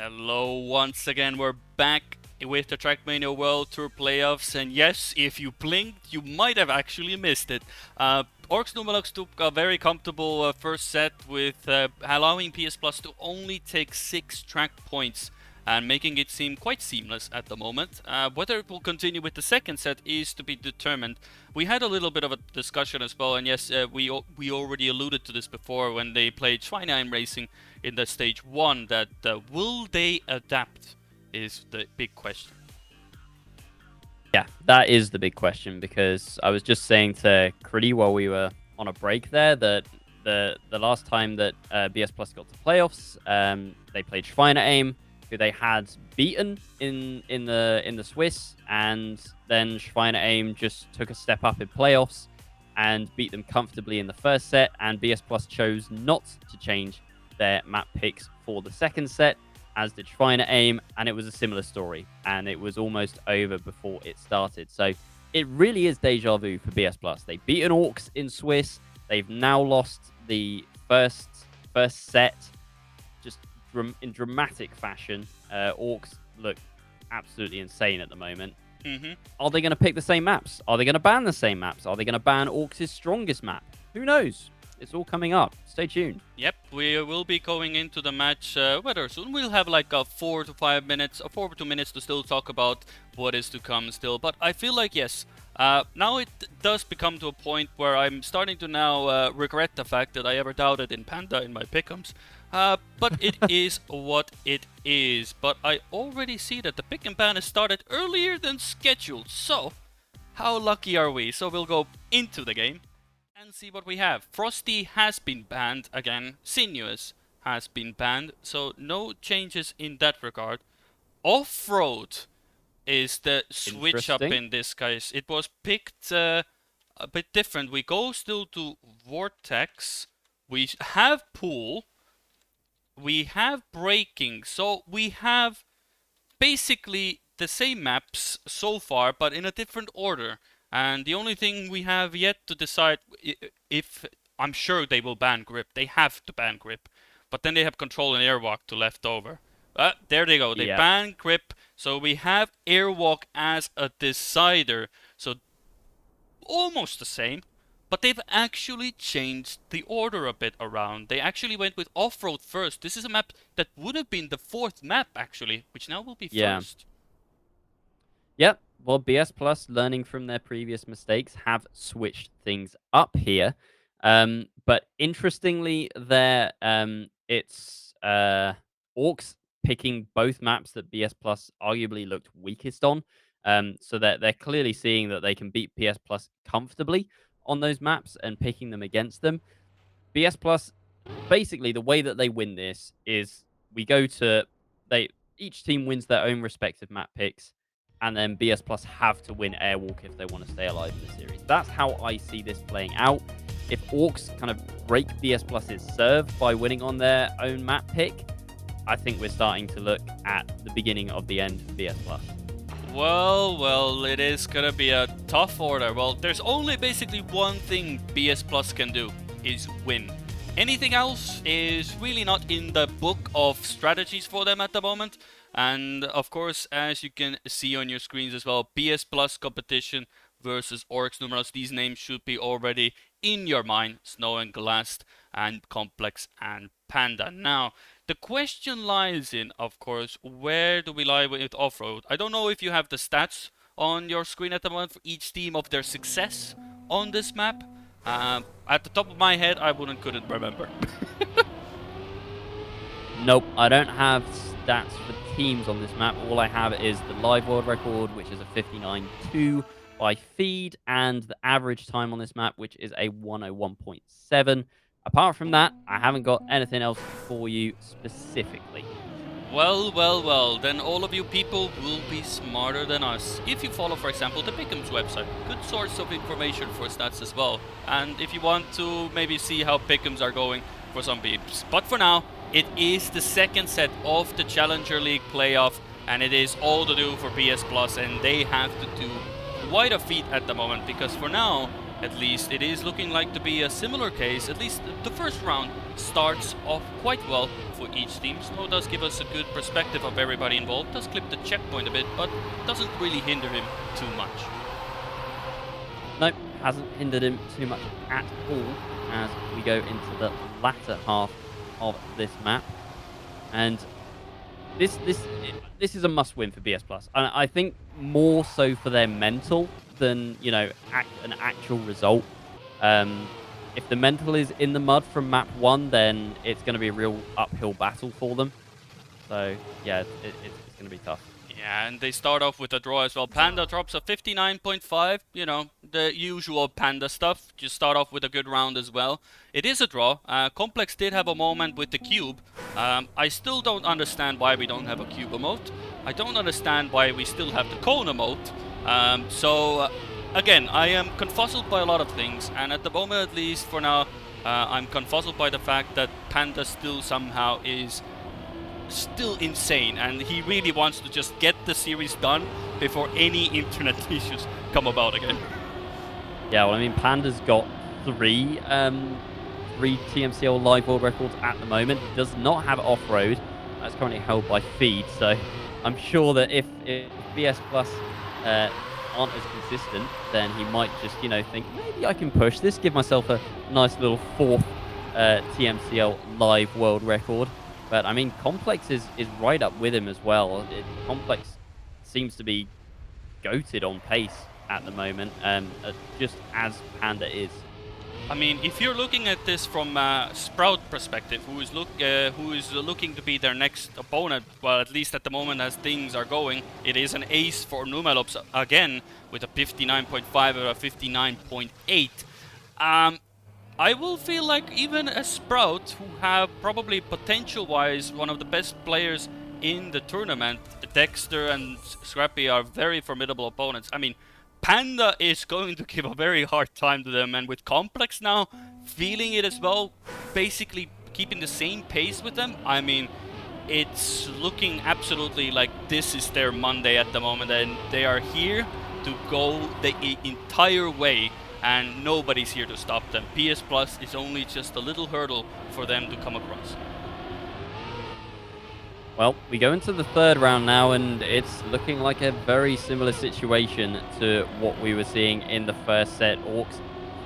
Hello once again, we're back with the Trackmania World Tour playoffs, and yes, if you blinked, you might have actually missed it. orKs Numelops took a very comfortable first set with allowing PS Plus to only take 6 track points and making it seem quite seamless at the moment. Whether it will continue with the second set is to be determined. We had a little bit of a discussion as well, and yes, we already alluded to this before when they played Schweineheim Racing in the stage 1, that will they adapt is the big question. Yeah, that is the big question, because I was just saying to Kriidy while we were on a break there that the last time that BS Plus got to playoffs, they played Schweineheim, who they had beaten in the Swiss, and then Schweineheim just took a step up in playoffs and beat them comfortably in the first set, and BS Plus chose not to change their map picks for the second set, as did Schweineheim, and it was a similar story, and it was almost over before it started. So it really is deja vu for BS Plus. They've beaten orKs in Swiss. They've now lost the first set just in dramatic fashion. orKs look absolutely insane at the moment. Are they going to pick the same maps? Are they going to ban the same maps? Are they going to ban orKs' strongest map? Who knows? It's all coming up. Stay tuned. Yep, we will be going into the match rather soon. We'll have like 4 to 5 minutes, 4 to minutes to still talk about what is to come still. But I feel like, yes, now it does become to a point where I'm starting to now regret the fact that I ever doubted in Panda in my pick'ems. But it is what it is. But I already see that the pick and ban has started earlier than scheduled. So, how lucky are we? So we'll go into the game and see what we have. Frosty has been banned again. Sinuous has been banned. So no changes in that regard. Off-road is the switch up in this case. It was picked a bit different. We go still to Vortex. We have pool. We have braking. So we have basically the same maps so far, but in a different order. And the only thing we have yet to decide if I'm sure they will ban grip. They have to ban grip. But then they have control and airwalk to left over. There they go. They ban grip. So we have airwalk as a decider. So almost the same. But they've actually changed the order a bit around. They actually went with off-road first. This is a map that would have been the 4th map actually, which now will be first. Yep. Well, BS Plus, learning from their previous mistakes, have switched things up here. But interestingly, there it's orKs picking both maps that BS Plus arguably looked weakest on. So they're clearly seeing that they can beat BS Plus comfortably on those maps and picking them against them. BS Plus, basically, the way that they win this is we go to each team wins their own respective map picks. And then BS Plus have to win Airwalk if they want to stay alive in the series. That's how I see this playing out. If orKs kind of break BS Plus's serve by winning on their own map pick, I think we're starting to look at the beginning of the end for BS Plus. Well, it is gonna be a tough order. Well, there's only basically one thing BS Plus can do, is win. Anything else is really not in the book of strategies for them at the moment. And of course, as you can see on your screens as well, BS Plus competition versus orKs Numelops. These names should be already in your mind. Snow and Glast and Complex and Panda. Now, the question lies in, of course, where do we lie with off-road? I don't know if you have the stats on your screen at the moment for each team of their success on this map. At the top of my head, I couldn't remember. Nope, I don't have stats for teams on this map. All I have is the live world record, which is a 59.2 by feed, and the average time on this map, which is a 101.7. Apart from that, I haven't got anything else for you specifically. Well, then all of you people will be smarter than us. If you follow, for example, the Pick'ems website, good source of information for stats as well. And if you want to maybe see how Pick'ems are going for some peeps. But for now, it is the second set of the Challenger League playoff, and it is all to do for BS Plus, and they have to do quite a feat at the moment, because for now, at least, it is looking like to be a similar case. At least the first round starts off quite well for each team. Snow does give us a good perspective of everybody involved, does clip the checkpoint a bit, but doesn't really hinder him too much. Nope, hasn't hindered him too much at all as we go into the latter half of this map. And this is a must-win for BS Plus. And I think more so for their mental than, you know, an actual result. If the mental is in the mud from map 1, then it's going to be a real uphill battle for them. So, yeah, it's going to be tough. Yeah, and they start off with a draw as well. Panda drops a 59.5, you know, the usual Panda stuff. Just start off with a good round as well. It is a draw. Complex did have a moment with the cube. I still don't understand why we don't have a cube emote. I don't understand why we still have the cone emote. Again, I am confuzzled by a lot of things, and at the moment, at least for now, I'm confuzzled by the fact that Panda still somehow is still insane, and he really wants to just get the series done before any internet issues come about again. Yeah, well, I mean, Panda's got three TMCL live world records at the moment. He does not have off-road. That's currently held by feed, so I'm sure that if BS Plus aren't as consistent, then he might just, you know, think, maybe I can push this, give myself a nice little fourth TMCL live world record. But, I mean, Complex is right up with him as well. Complex seems to be goated on pace at the moment, just as Panda is. I mean, if you're looking at this from a Sprout perspective, who is looking to be their next opponent, well, at least at the moment as things are going, it is an ace for Numelops again with a 59.5 or a 59.8. I will feel like even a Sprout, who have probably potential-wise one of the best players in the tournament, Dexter and Scrappy are very formidable opponents. I mean, Panda is going to give a very hard time to them, and with Complex now feeling it as well, basically keeping the same pace with them, I mean, it's looking absolutely like this is their Monday at the moment, and they are here to go the entire way, and nobody's here to stop them. PS Plus is only just a little hurdle for them to come across. Well, we go into the third round now, and it's looking like a very similar situation to what we were seeing in the first set. orKs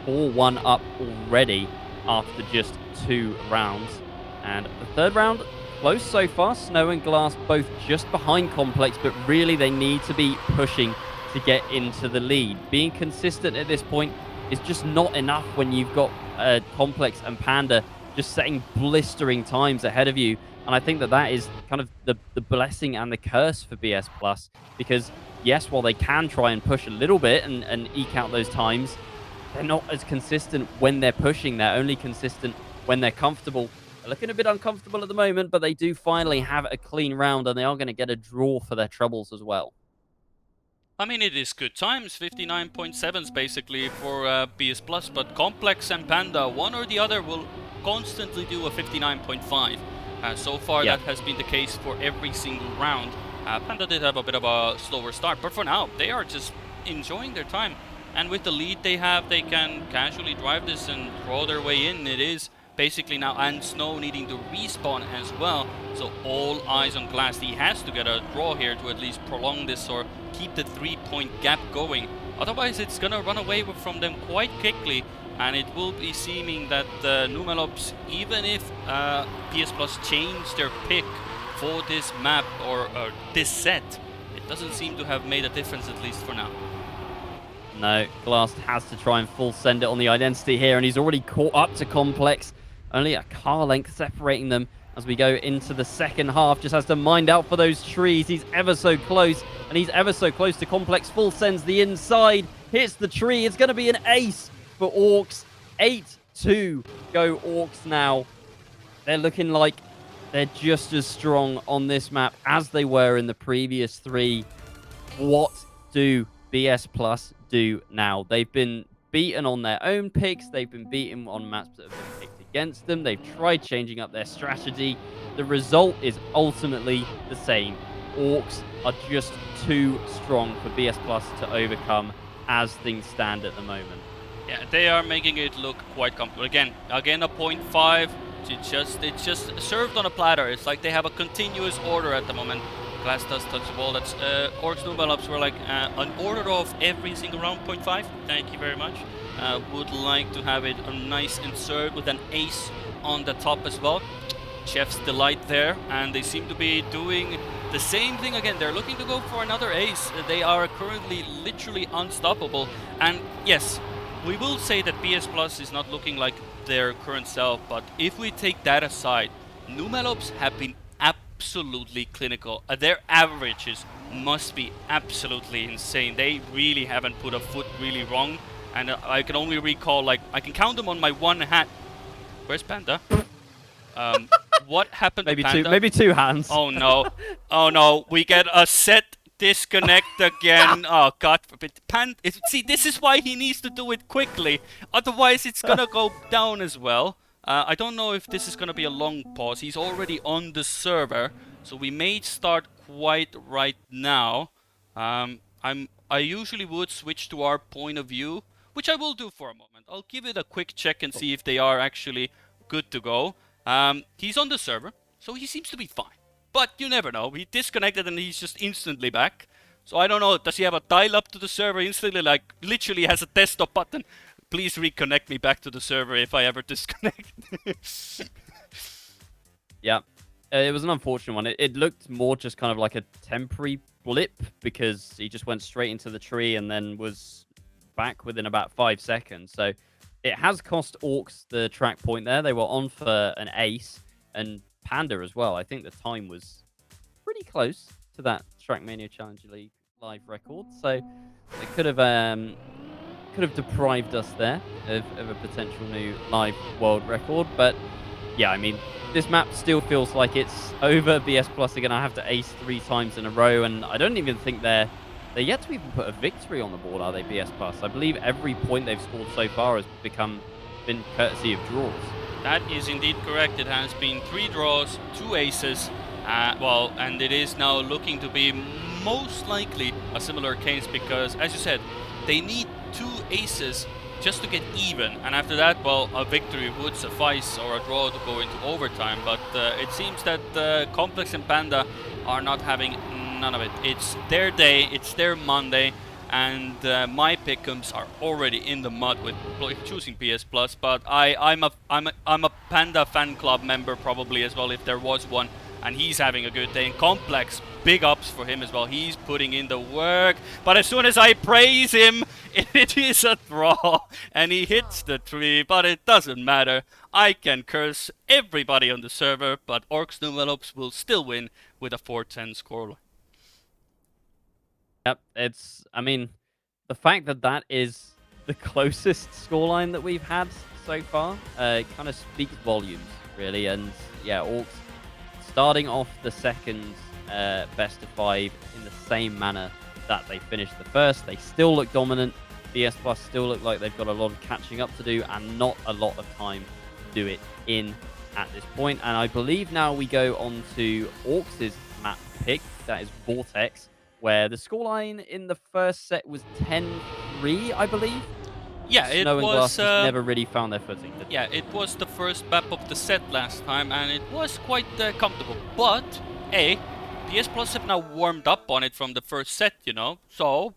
4-1 up already after just 2 rounds. And the third round, close so far. Snow and Glass both just behind Complex, but really they need to be pushing to get into the lead. Being consistent at this point is just not enough when you've got Complex and Panda just setting blistering times ahead of you. And I think that is kind of the blessing and the curse for BS Plus, because yes, while they can try and push a little bit and eke out those times, they're not as consistent when they're pushing. They're only consistent when they're comfortable. They're looking a bit uncomfortable at the moment, but they do finally have a clean round, and they are going to get a draw for their troubles as well. I mean, it is good times, 59.7s basically for BS Plus, but Complex and Panda, one or the other, will constantly do a 59.5. So far, that has been the case for every single round. Panda did have a bit of a slower start, but for now, they are just enjoying their time. And with the lead they have, they can casually drive this and draw their way in. It is basically now, and Snow needing to respawn as well. So all eyes on Glass. He has to get a draw here to at least prolong this or keep the 3-point gap going. Otherwise, it's gonna run away from them quite quickly. And it will be seeming that Numelops, even if PS Plus changed their pick for this map or this set, it doesn't seem to have made a difference, at least for now. No, Glass has to try and full send it on the identity here, and he's already caught up to Complex. Only a car length separating them as we go into the second half. Just has to mind out for those trees. He's ever so close, and he's ever so close to Complex. Full sends the inside, hits the tree. It's going to be an ace for orKs. 8-2 go orKs now. They're looking like they're just as strong on this map as they were in the previous 3. What do BS Plus do now? They've been beaten on their own picks. They've been beaten on maps that have been picked against them. They've tried changing up their strategy. The result is ultimately the same. orKs are just too strong for BS Plus to overcome as things stand at the moment. Yeah, they are making it look quite comfortable. Again a 0.5. It's just served on a platter. It's like they have a continuous order at the moment. Glass does touch the ball. That's orKs Numelops were like an order of every single round 0.5. Thank you very much. Would like to have it a nice insert with an ace on the top as well. Chef's delight there, and they seem to be doing the same thing again. They're looking to go for another ace. They are currently literally unstoppable. And yes, we will say that BS Plus is not looking like their current self, but if we take that aside, Numelops have been absolutely clinical. Their averages must be absolutely insane. They really haven't put a foot really wrong, and I can only recall, like, I can count them on my one hand. Where's Panda? What happened to Panda? Maybe two hands. Oh no. Oh no, we get a set disconnect again. Oh, God forbid. See, this is why he needs to do it quickly. Otherwise, it's gonna go down as well. I don't know if this is gonna be a long pause. He's already on the server, so we may start quite right now. I usually would switch to our point of view, which I will do for a moment. I'll give it a quick check and see if they are actually good to go. He's on the server, so he seems to be fine. But you never know. He disconnected and he's just instantly back. So I don't know, does he have a dial up to the server instantly, like literally has a desktop button? Please reconnect me back to the server if I ever disconnect. Yeah, it was an unfortunate one. It looked more just kind of like a temporary blip because he just went straight into the tree and then was back within about 5 seconds. So it has cost orKs the track point there. They were on for an ace, and Panda as well. I think the time was pretty close to that Trackmania Challenger League live record. So it could have deprived us there of a potential new live world record. But yeah, I mean, this map still feels like it's over. BS Plus are going to have to ace 3 times in a row, and I don't even think they're yet to even put a victory on the board, are they, BS Plus? I believe every point they've scored so far has been courtesy of draws. That is indeed correct. It has been 3 draws, 2 aces. Well, and it is now looking to be most likely a similar case because, as you said, they need 2 aces just to get even, and after that, well, a victory would suffice or a draw to go into overtime. But it seems that Complex and Panda are not having none of it. It's their day, it's their Monday, and my pick'ems are already in the mud with choosing PS Plus. But I'm a Panda fan club member probably as well if there was one. And he's having a good day. And Complex, big ups for him as well. He's putting in the work. But as soon as I praise him, it is a draw. And he hits the tree, but it doesn't matter. I can curse everybody on the server, but orKs Numelops will still win with a 4-10 scoreline. Yep, I mean, the fact that that is the closest scoreline that we've had so far kind of speaks volumes, really. And yeah, orKs starting off the second best of 5 in the same manner that they finished the first. They still look dominant. BS Plus still look like they've got a lot of catching up to do and not a lot of time to do it in at this point. And I believe now we go on to orKs' map pick, that is Vortex, where the scoreline in the first set was 10-3, I believe. Yeah, it Snow and was. Glass just never really found their footing. Yeah, it was the first map of the set last time, and it was quite comfortable. But, PS Plus have now warmed up on it from the first set, you know, so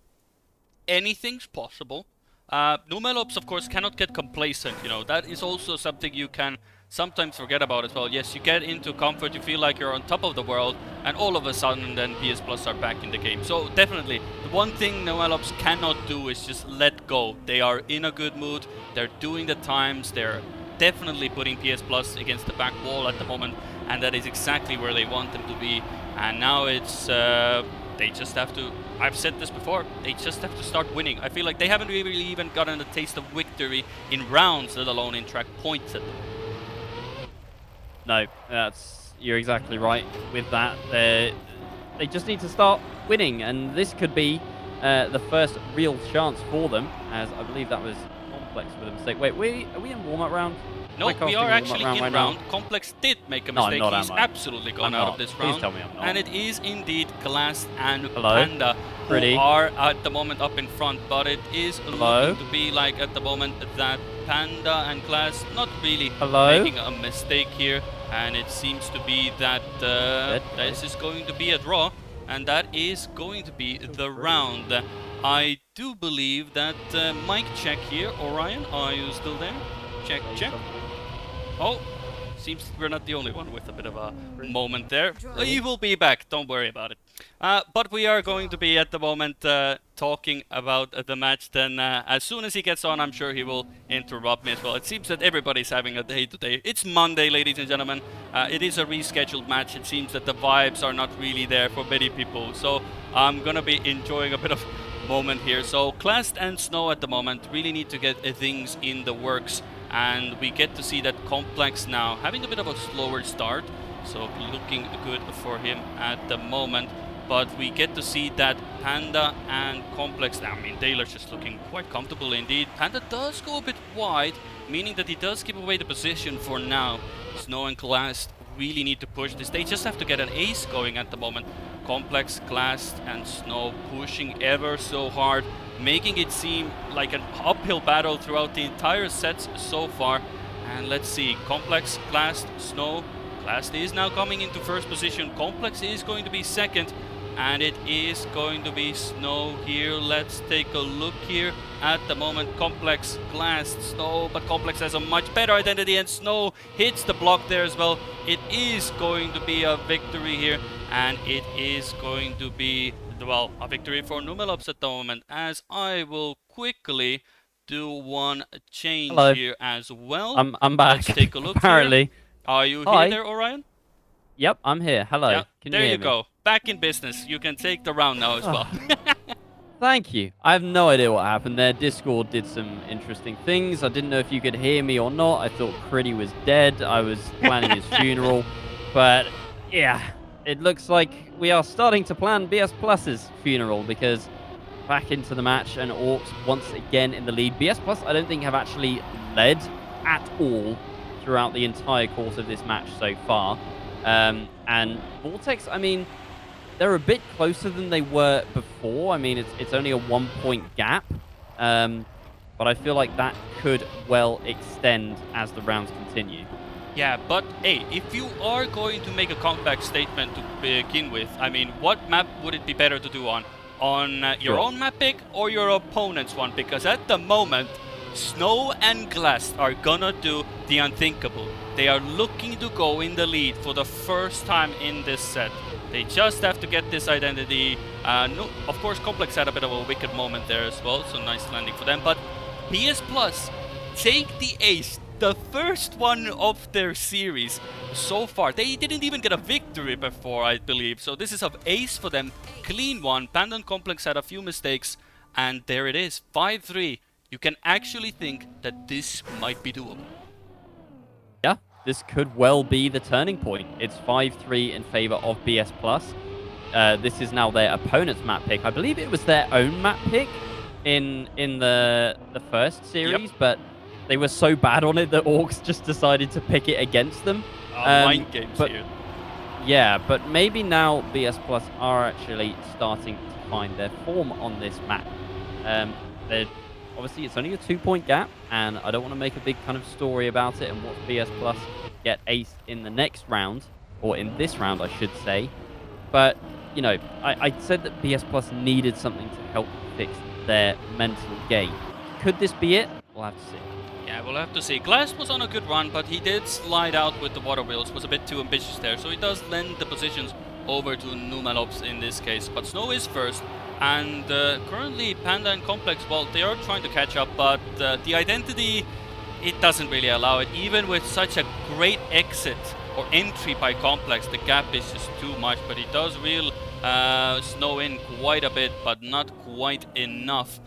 anything's possible. Numelops, of course, cannot get complacent, you know, that is also something you can sometimes forget about as well. Yes, you get into comfort, you feel like you're on top of the world, and all of a sudden then PS Plus are back in the game. So definitely, the one thing Numelops cannot do is just let go. They are in a good mood, they're doing the times, they're definitely putting PS Plus against the back wall at the moment, and that is exactly where they want them to be. And now it's, they just have to, I've said this before, they just have to start winning. I feel like they haven't really even gotten a taste of victory in rounds, let alone in track points at the moment. No, you're exactly right with that. They just need to start winning, and this could be the first real chance for them, as I believe that was Complex with a mistake. Wait, are we in warm-up round? No, we are actually in round. Complex did make a mistake. No, He's absolutely gone out of this round. Please tell me I'm not. And it is indeed Glass and Hello? Panda Kriidy. who are at the moment up in front, but it is looking to be like at the moment that Panda and Glass not really making a mistake here, and it seems to be that this is going to be a draw, and that is going to be the round. I do believe that mic check here. Orion, are you still there? Check, check. Oh, seems we're not the only one with a bit of a moment there. He will be back, don't worry about it. But we are going to be at the moment talking about the match. Then as soon as he gets on, I'm sure he will interrupt me as well. It seems that everybody's having a day today. It's Monday, ladies and gentlemen. It is a rescheduled match. It seems that the vibes are not really there for many people. So I'm gonna be enjoying a bit of moment here. So Class and Snow at the moment really need to get things in the works. And we get to see that Complex now having a bit of a slower start, so looking good for him at the moment. But we get to see that Panda and Complex, I mean, Taylor's just looking quite comfortable indeed. Panda does go a bit wide, meaning that he does give away the position for now. Snow and Glass really need to push this. They just have to get an ace going at the moment. Complex, Glass and Snow pushing ever so hard, making it seem like an uphill battle throughout the entire sets so far. And let's see, Complex, Glass, Snow. Glass is now coming into first position. Complex is going to be second. and it is going to be Snow here. Let's take a look here. At the moment, Complex glassed Snow, but Complex has a much better identity, and Snow hits the block there as well. It is going to be a victory here, and it is going to be, well, a victory for Numelops at the moment, as I will quickly do one change Hello. here as well. I'm back. Let's take a look Apparently. here. Are you Hi. here there, Orion? Yep, I'm here. Hello. Yeah, Can there you hear you me? go. Back in business. You can take the round now as well. Thank you. I have no idea what happened there. Discord did some interesting things. I didn't know if you could hear me or not. I thought Kriidy was dead. I was planning his funeral. But yeah, it looks like we are starting to plan BS Plus's funeral, because back into the match, and orKs once again in the lead. BS Plus, I don't think, have actually led at all throughout the entire course of this match so far. And Vortex, I mean, they're a bit closer than they were before. I mean, it's only a 1-point gap. But I feel like that could well extend as the rounds continue. Yeah, but hey, if you are going to make a comeback statement to begin with, I mean, what map would it be better to do on? On your own map pick or your opponent's one? Because at the moment, Snow and Glass are gonna do the unthinkable. They are looking to go in the lead for the first time in this set. They just have to get this identity. No, of course, Complex had a bit of a wicked moment there as well, so nice landing for them. But BS Plus take the ace, the first one of their series so far. They didn't even get a victory before, I believe. So this is an ace for them, clean one. Panda and Complex had a few mistakes, and there it is, 5-3. You can actually think that this might be doable. Yeah, this could well be the turning point. It's 5-3 in favor of BS Plus. This is now their opponent's map pick. I believe it was their own map pick in the first series, but they were so bad on it that orKs just decided to pick it against them. Mind games here. Yeah, but maybe now BS Plus are actually starting to find their form on this map. Obviously, it's only a 2-point gap, and I don't want to make a big kind of story about it and watch BS Plus get aced in the next round, or in this round, I should say. But, you know, I said that BS Plus needed something to help fix their mental game. Could this be it? We'll have to see. Yeah, we'll have to see. Glass was on a good run, but he did slide out with the water wheels. Was a bit too ambitious there, so he does lend the positions over to Numelops in this case. But Snow is first, and currently Panda and Complex, well, they are trying to catch up, but the identity, it doesn't really allow it. Even with such a great exit or entry by Complex, the gap is just too much, but he does reel Snow in quite a bit, but not quite enough.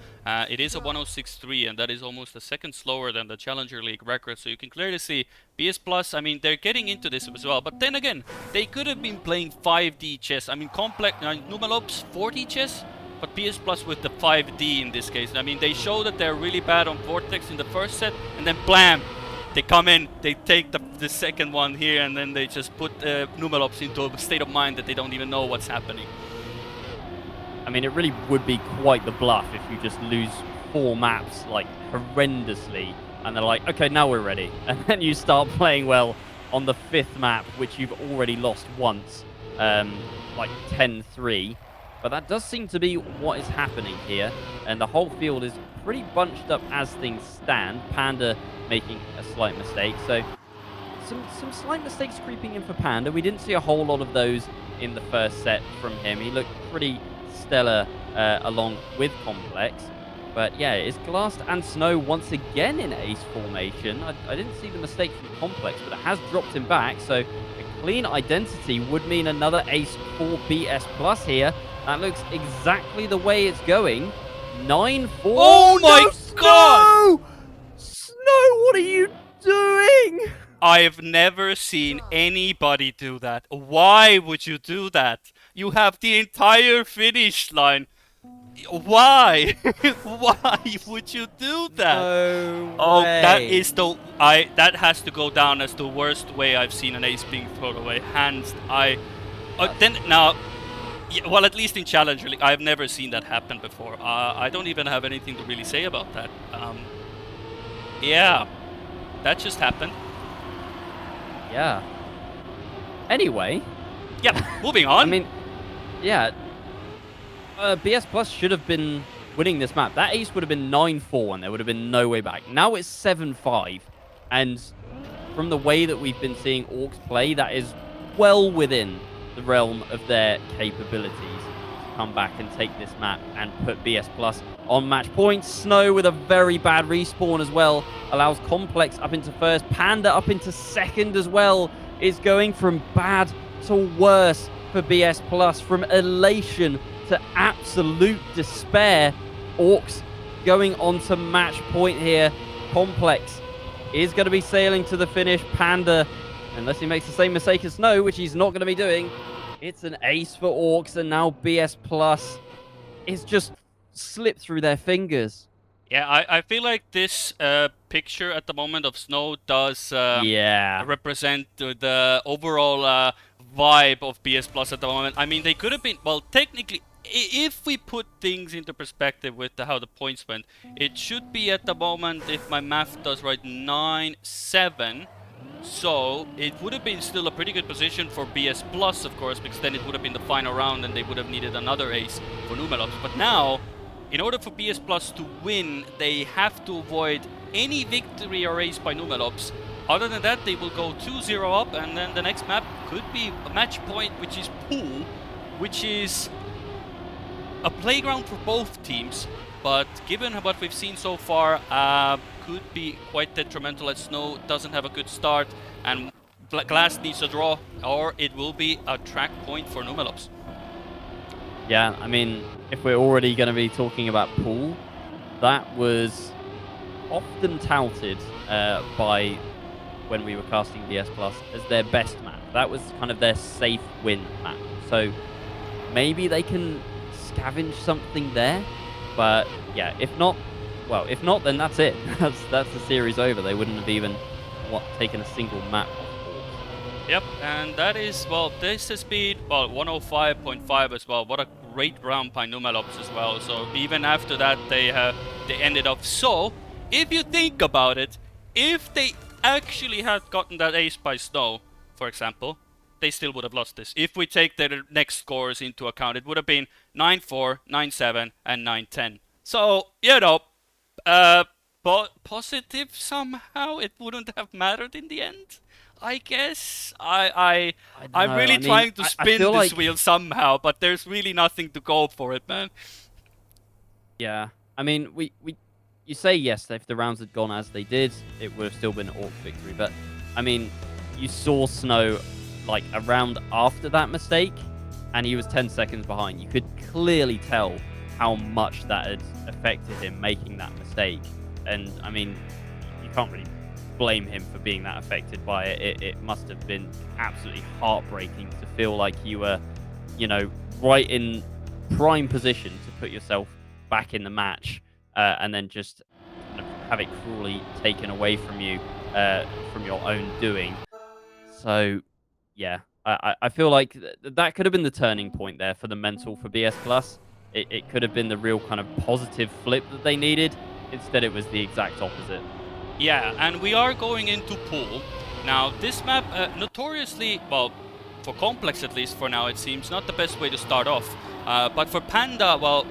It is a 106.3, and that is almost a second slower than the Challenger League record, so you can clearly see BS Plus, I mean, they're getting into this as well, but then again, they could have been playing 5D chess. I mean, Numelops 4D chess, but BS Plus with the 5D in this case. I mean, they show that they're really bad on Vortex in the first set, and then blam! They come in, they take the second one here, and then they just put Numelops into a state of mind that they don't even know what's happening. I mean, it really would be quite the bluff if you just lose 4 maps, like, horrendously, and they're like, okay, now we're ready. And then you start playing well on the 5th map, which you've already lost once, like 10-3. But that does seem to be what is happening here, and the whole field is pretty bunched up as things stand. Panda making a slight mistake, so some slight mistakes creeping in for Panda. We didn't see a whole lot of those in the first set from him. He looked pretty stellar along with Complex. But yeah, it's Glass and Snow once again in ace formation. I didn't see the mistake from Complex, but it has dropped him back, so a clean identity would mean another ace for BS Plus here. That looks exactly the way it's going. 9-4. Oh my god! Snow, what are you doing? I've never seen anybody do that. Why would you do that? You have the entire finish line. Why? Why would you do that? No Oh, way. that is that has to go down as the worst way I've seen an ace being thrown away. Hands. Well, at least in Challenger League, I've never seen that happen before. I don't even have anything to really say about that. Yeah, that just happened. Yeah. Anyway. Yeah, moving on. I mean, yeah, BS Plus should have been winning this map. That ace would have been 9-4, and there would have been no way back. Now it's 7-5, and from the way that we've been seeing orks play, that is well within the realm of their capabilities to come back and take this map and put BS Plus on match point. Snow with a very bad respawn as well allows Complex up into first. Panda up into second as well is going from bad to worse for BS Plus, from elation to absolute despair. Orks going on to match point here. Complex is going to be sailing to the finish. Panda, unless he makes the same mistake as Snow, which he's not going to be doing, it's an ace for Orks, and now BS Plus is just slipped through their fingers. Yeah, I feel like this picture at the moment of Snow does represent the overall vibe of BS Plus at the moment. I mean, they could have been, well, technically, if we put things into perspective with how the points went, it should be at the moment, if my math does right, 9-7. So it would have been still a pretty good position for BS Plus, of course, because then it would have been the final round and they would have needed another ace for Numelops. But now, in order for BS Plus to win, they have to avoid any victory or ace by Numelops. Other than that, they will go 2-0 up, and then the next map could be a match point, which is Pool, which is a playground for both teams. But given what we've seen so far, could be quite detrimental as Snow doesn't have a good start, and Glass needs a draw, or it will be a track point for Numelops. Yeah, I mean, if we're already going to be talking about Pool, that was often touted by when we were casting BS Plus as their best map. That was kind of their safe win map. So maybe they can scavenge something there. But yeah, if not, then that's it. that's the series over. They wouldn't have even taken a single map. Yep, and that is, well, this has been, well, 105.5 as well. What a great round by Numelops as well. So even after that, they ended up. So if you think about it, if they actually had gotten that ace by Snow, for example, they still would have lost this. If we take their next scores into account, it would have been 9-4, 9-7, and 9-10. So, you know, positive somehow, it wouldn't have mattered in the end, I guess. I'm really trying to spin this wheel somehow, but there's really nothing to go for it, man. Yeah, I mean, you say yes, if the rounds had gone as they did, it would have still been an Orc victory. But, I mean, you saw Snow like a round after that mistake, and he was 10 seconds behind. You could clearly tell how much that had affected him making that mistake. And, I mean, you can't really blame him for being that affected by it. It must have been absolutely heartbreaking to feel like you were, you know, right in prime position to put yourself back in the match, and then just kind of have it cruelly taken away from you from your own doing. So, yeah, I feel like that could have been the turning point there for the mental for BS Plus. It could have been the real kind of positive flip that they needed. Instead, it was the exact opposite. Yeah, and we are going into Pool. Now, this map, notoriously, well, for Complex at least for now, it seems not the best way to start off. But for Panda, well,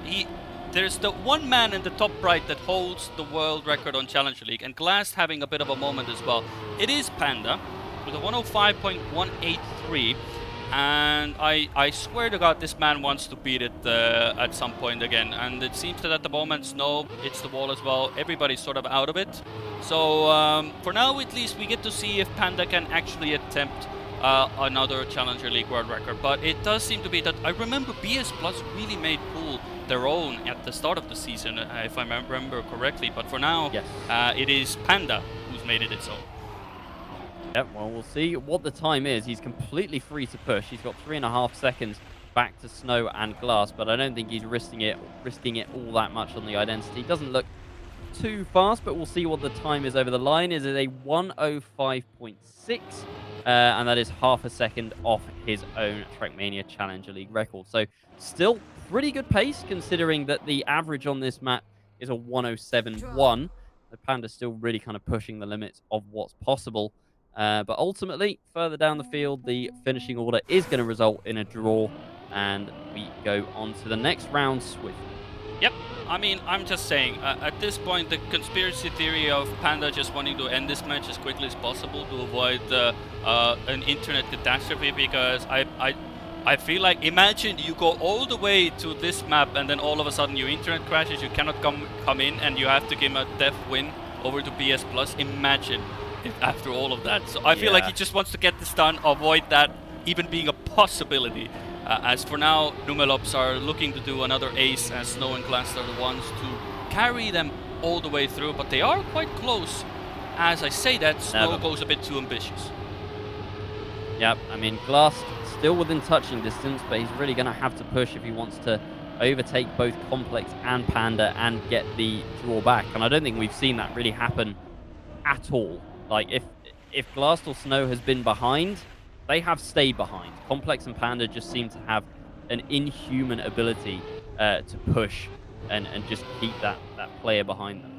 there's the one man in the top right that holds the world record on Challenger League, and Glass having a bit of a moment as well. It is Panda with a 105.183, and I swear to God, this man wants to beat it at some point again. And it seems that at the moment, Snow hits the wall as well. Everybody's sort of out of it. So for now, at least, we get to see if Panda can actually attempt another Challenger League world record. But it does seem to be that, I remember BS Plus really made Pool their own at the start of the season, if I remember correctly. But for now, yes, it is Panda who's made it its own. Yep, well, we'll see what the time is. He's completely free to push. He's got 3.5 seconds back to Snow and Glass, but I don't think he's risking it all that much on the identity. Doesn't look too fast, but we'll see what the time is over the line. Is it a 105.6? And that is half a second off his own Trackmania Challenger League record. So still pretty good pace, considering that the average on this map is a 107.1. The Panda's still really kind of pushing the limits of what's possible. But ultimately, further down the field, the finishing order is going to result in a draw. and we go on to the next round swiftly. Yep. I mean, I'm just saying, at this point, the conspiracy theory of Panda just wanting to end this match as quickly as possible to avoid an internet catastrophe, because I feel like, imagine you go all the way to this map and then all of a sudden your internet crashes, you cannot come in, and you have to give him a death win over to BS Plus. Imagine if after all of that. So I feel like he just wants to get this done, avoid that even being a possibility. As for now, Numelops are looking to do another ace, as Snow and Glass are the ones to carry them all the way through, but they are quite close. As I say that, Snow goes a bit too ambitious. Yep, I mean, Glass still within touching distance, but he's really going to have to push if he wants to overtake both Complex and Panda and get the draw back. And I don't think we've seen that really happen at all. Like, if Glass or Snow has been behind, they have stayed behind. Complex and Panda just seem to have an inhuman ability to push and just keep that player behind them.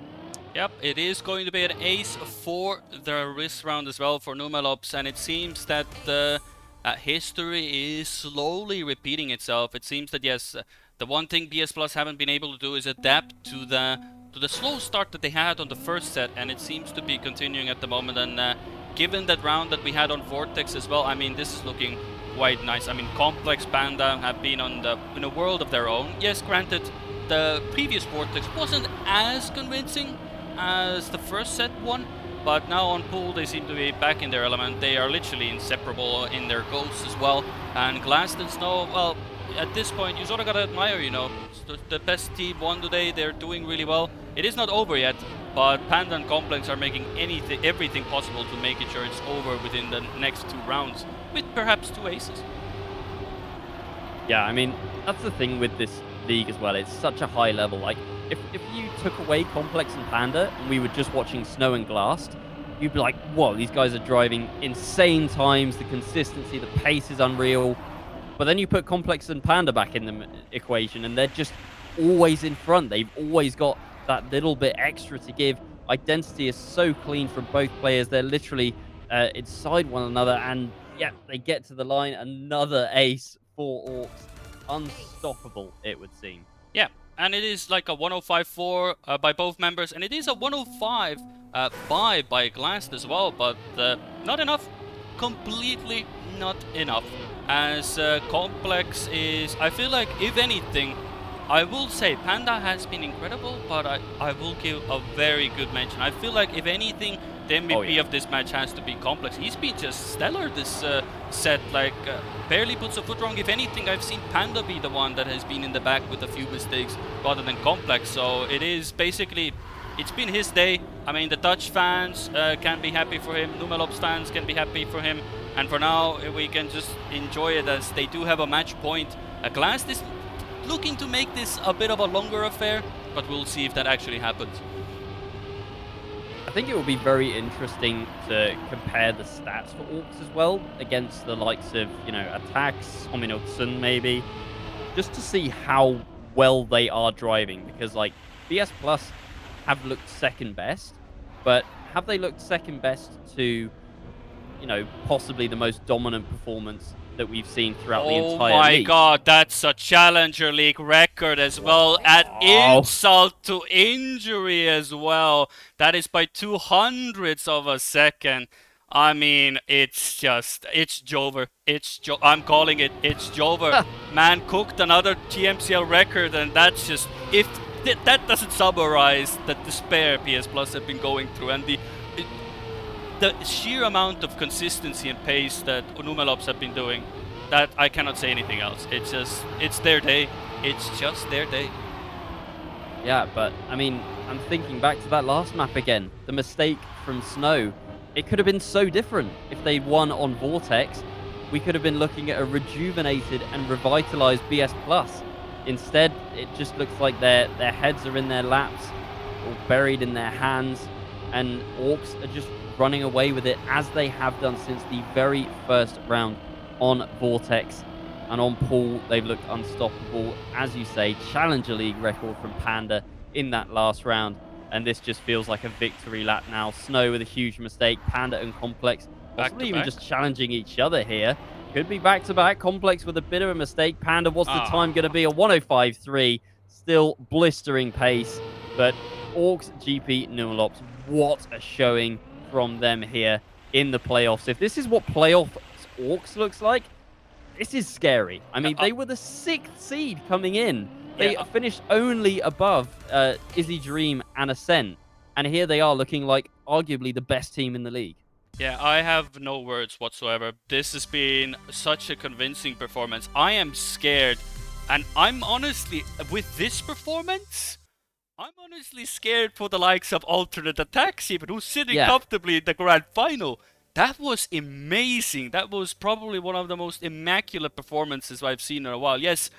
Yep, it is going to be an ace for the wrist round as well for Numelops, and it seems that history is slowly repeating itself. It seems that, yes, the one thing BS Plus haven't been able to do is adapt to the slow start that they had on the first set, and it seems to be continuing at the moment. And given that round that we had on Vortex as well, I mean, this is looking quite nice. I mean, Complex, Panda have been in a world of their own. Yes, granted, the previous Vortex wasn't as convincing as the first set one, but now on pool they seem to be back in their element. They are literally inseparable in their goals as well. And Glass and Snow, well, at this point you sort of gotta admire, you know, the best team won today. They're doing really well. It is not over yet, but Panda and Complex are making everything possible to make sure it's over within the next 2 rounds, with perhaps 2 aces. Yeah, I mean, that's the thing with this league as well. It's such a high level. Like, if you took away Complex and Panda and we were just watching Snow and Glass, you'd be like, whoa, these guys are driving insane times. The consistency, the pace is unreal. But then you put Complex and Panda back in the equation, and they're just always in front. They've always got that little bit extra to give. Identity is so clean from both players. They're literally inside one another, and yeah, they get to the line. Another ace for orKs. Unstoppable, it would seem. Yeah, and it is like a 105-4 by both members, and it is a 105 by Glass as well, but not enough. Completely not enough. As Complex is, I feel like, if anything, I will say Panda has been incredible, but I will give a very good mention. I feel like, if anything, the MVP of this match has to be Complex. He's been just stellar this set, like barely puts a foot wrong. If anything, I've seen Panda be the one that has been in the back with a few mistakes rather than Complex. So it is basically, it's been his day. I mean, the Dutch fans can be happy for him. Numelops fans can be happy for him. And for now, we can just enjoy it, as they do have a match point. Glass is looking to make this a bit of a longer affair, but we'll see if that actually happens. I think it will be very interesting to compare the stats for orKs as well against the likes of, you know, Attacks, Ominotsun maybe, just to see how well they are driving. Because, like, BS Plus have looked second best, but have they looked second best to, you know, possibly the most dominant performance that we've seen throughout the entire league? Oh my god, that's a Challenger League record as well. Add insult to injury as well. That is by 200ths of a second. I mean, it's Jover. I'm calling it. It's Jover. Man cooked another TMCL record, and that's just, if that doesn't summarize the despair PS Plus have been going through, and the sheer amount of consistency and pace that Numelops have been doing, that I cannot say anything else. It's just, it's their day. It's just their day. Yeah, but I mean, I'm thinking back to that last map again. The mistake from Snow. It could have been so different if they'd won on Vortex. We could have been looking at a rejuvenated and revitalized BS Plus. Instead, it just looks like their heads are in their laps or buried in their hands, and orKs are just running away with it, as they have done since the very first round on Vortex. And on pool, they've looked unstoppable. As you say, Challenger League record from Panda in that last round. And this just feels like a victory lap now. Snow with a huge mistake. Panda and Complex possibly even just challenging each other here. Could be back-to-back. Complex with a bit of a mistake. Panda, what's the time going to be? A 105.3. Still blistering pace. But orKs, GP, Numelops, what a showing from them here in the playoffs. If this is what playoff orKs looks like, this is scary. I mean, they were the 6th seed coming in. They finished only above Izzy Dream and Ascent. And here they are looking like arguably the best team in the league. Yeah, I have no words whatsoever. This has been such a convincing performance. I am scared. And I'm honestly, with this performance, I'm honestly scared for the likes of Alternate Attacks even, who's sitting comfortably in the grand final. That was amazing. That was probably one of the most immaculate performances I've seen in a while. Yes,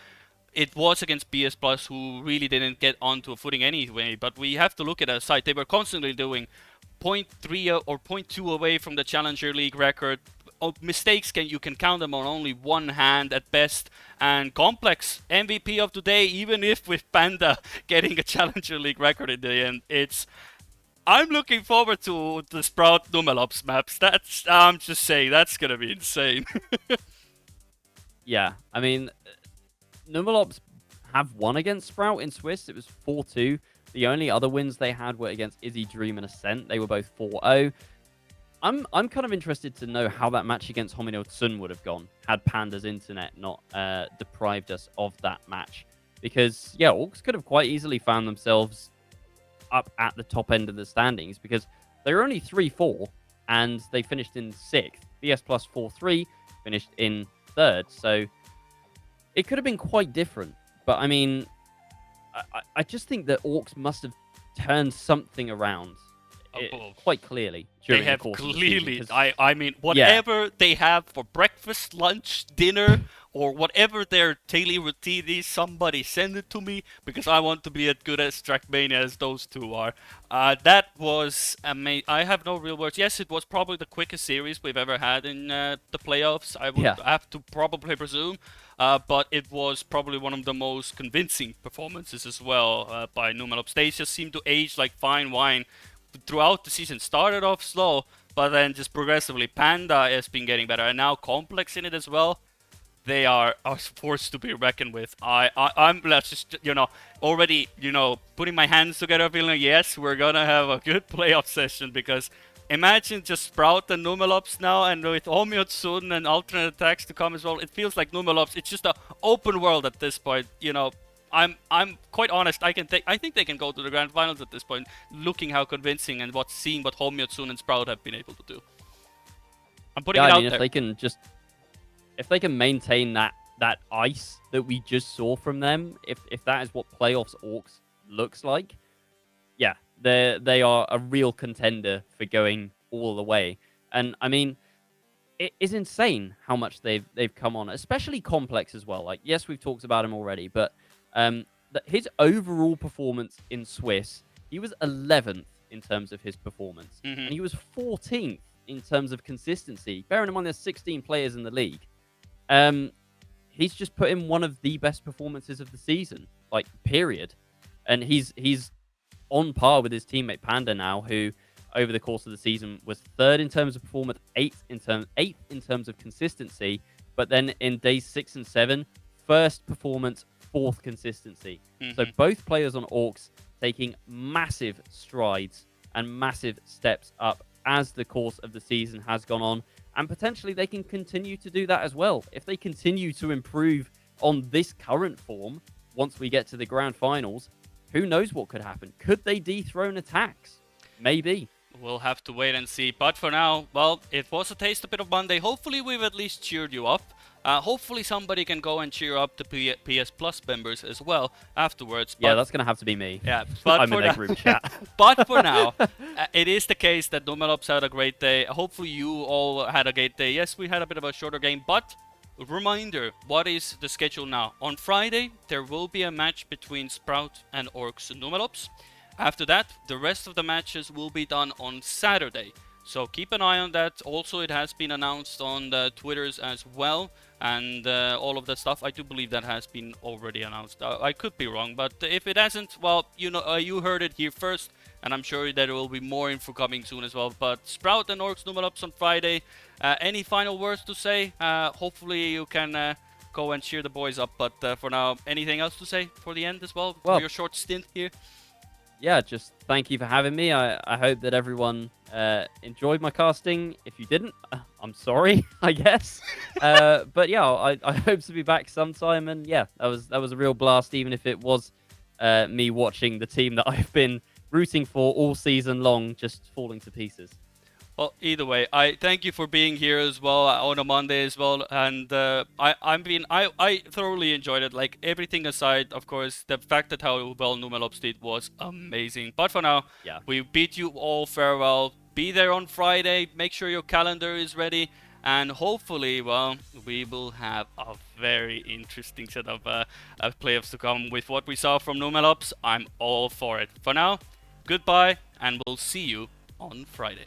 it was against BS Plus, who really didn't get onto a footing anyway, but we have to look at a side. They were constantly doing 0.3 or 0.2 away from the Challenger League record. Mistakes, you can count them on only one hand at best. And Complex, MVP of today, even if with Panda getting a Challenger League record in the end. I'm looking forward to the Sprout Numelops maps. I'm just saying, that's gonna be insane. Yeah, I mean, Numelops have won against Sprout in Swiss. It was 4-2. The only other wins they had were against Izzy Dream and Ascent. They were both 4-0. I'm kind of interested to know how that match against Hominil Tsun would have gone had Panda's internet not deprived us of that match. Because, yeah, orKs could have quite easily found themselves up at the top end of the standings because they were only 3-4 and they finished in 6th. BS Plus 4-3 finished in 3rd. So it could have been quite different. But, I mean, I just think that orKs must have turned something around quite clearly. They have clearly, I mean, whatever they have for breakfast, lunch, dinner, or whatever their daily routine is, somebody send it to me because I want to be as good as Trackmania as those two are. That was amazing. I have no real words. Yes, it was probably the quickest series we've ever had in the playoffs, I would have to probably presume. But it was probably one of the most convincing performances as well by Numelops. They just seem to age like fine wine throughout the season. Started off slow, but then just progressively Panda has been getting better, and now Complex in it as well. They are a force to be reckoned with. I'm just, already, putting my hands together, feeling yes, we're gonna have a good playoff session, because imagine just Sprout and Numelops now, and with Hominil Tsun and alternate attacks to come as well. It feels like Numelops, it's just an open world at this point. I'm quite honest. I think they can go to the grand finals at this point, looking how convincing and seeing what Hominil Tsun and Sprout have been able to do. I'm putting it out there. If they can maintain that ice that we just saw from them, if that is what playoffs orKs looks like, yeah, they are a real contender for going all the way. And I mean, it is insane how much they've come on, especially Complex as well. Like, yes, we've talked about him already, but his overall performance in Swiss, he was 11th in terms of his performance, and he was 14th in terms of consistency. Bearing in mind there's 16 players in the league. He's just put in one of the best performances of the season, like, period. And he's on par with his teammate Panda now, who over the course of the season was 3rd in terms of performance, 8th in terms of consistency, but then in days 6 and 7, 1st performance, 4th consistency. So both players on orKs taking massive strides and massive steps up as the course of the season has gone on. And potentially they can continue to do that as well. If they continue to improve on this current form, once we get to the grand finals, who knows what could happen? Could they dethrone attacks? Maybe. We'll have to wait and see. But for now, well, it was a taste a bit of Monday. Hopefully we've at least cheered you up. Hopefully somebody can go and cheer up the PS Plus members as well afterwards. But, yeah, that's going to have to be me. Yeah, but I'm in their group chat. But for now, it is the case that Numelops had a great day. Hopefully you all had a great day. Yes, we had a bit of a shorter game, but reminder, what is the schedule now? On Friday, there will be a match between Sprout and orKs and Numelops. After that, the rest of the matches will be done on Saturday. So keep an eye on that. Also, it has been announced on the Twitters as well, and all of that stuff. I do believe that has been already announced. I could be wrong, but if it hasn't, well, you know, you heard it here first, and I'm sure that there will be more info coming soon as well. But Sprout and orKs Numelops on Friday. Any final words to say? Hopefully you can go and cheer the boys up. But for now, anything else to say for the end as well, for your short stint here? Yeah, just thank you for having me. I hope that everyone enjoyed my casting. If you didn't, I'm sorry, I guess. But yeah, I hope to be back sometime. And yeah, that was a real blast, even if it was me watching the team that I've been rooting for all season long just falling to pieces. Well, either way, I thank you for being here as well on a Monday as well, and I thoroughly enjoyed it. Like everything aside, of course, the fact that how well Numelops did was amazing. But for now, Yeah, we beat you all farewell. Be there on Friday. Make sure your calendar is ready, and hopefully, well, we will have a very interesting set of playoffs to come with what we saw from Numelops. I'm all for it. For now, goodbye, and we'll see you on Friday.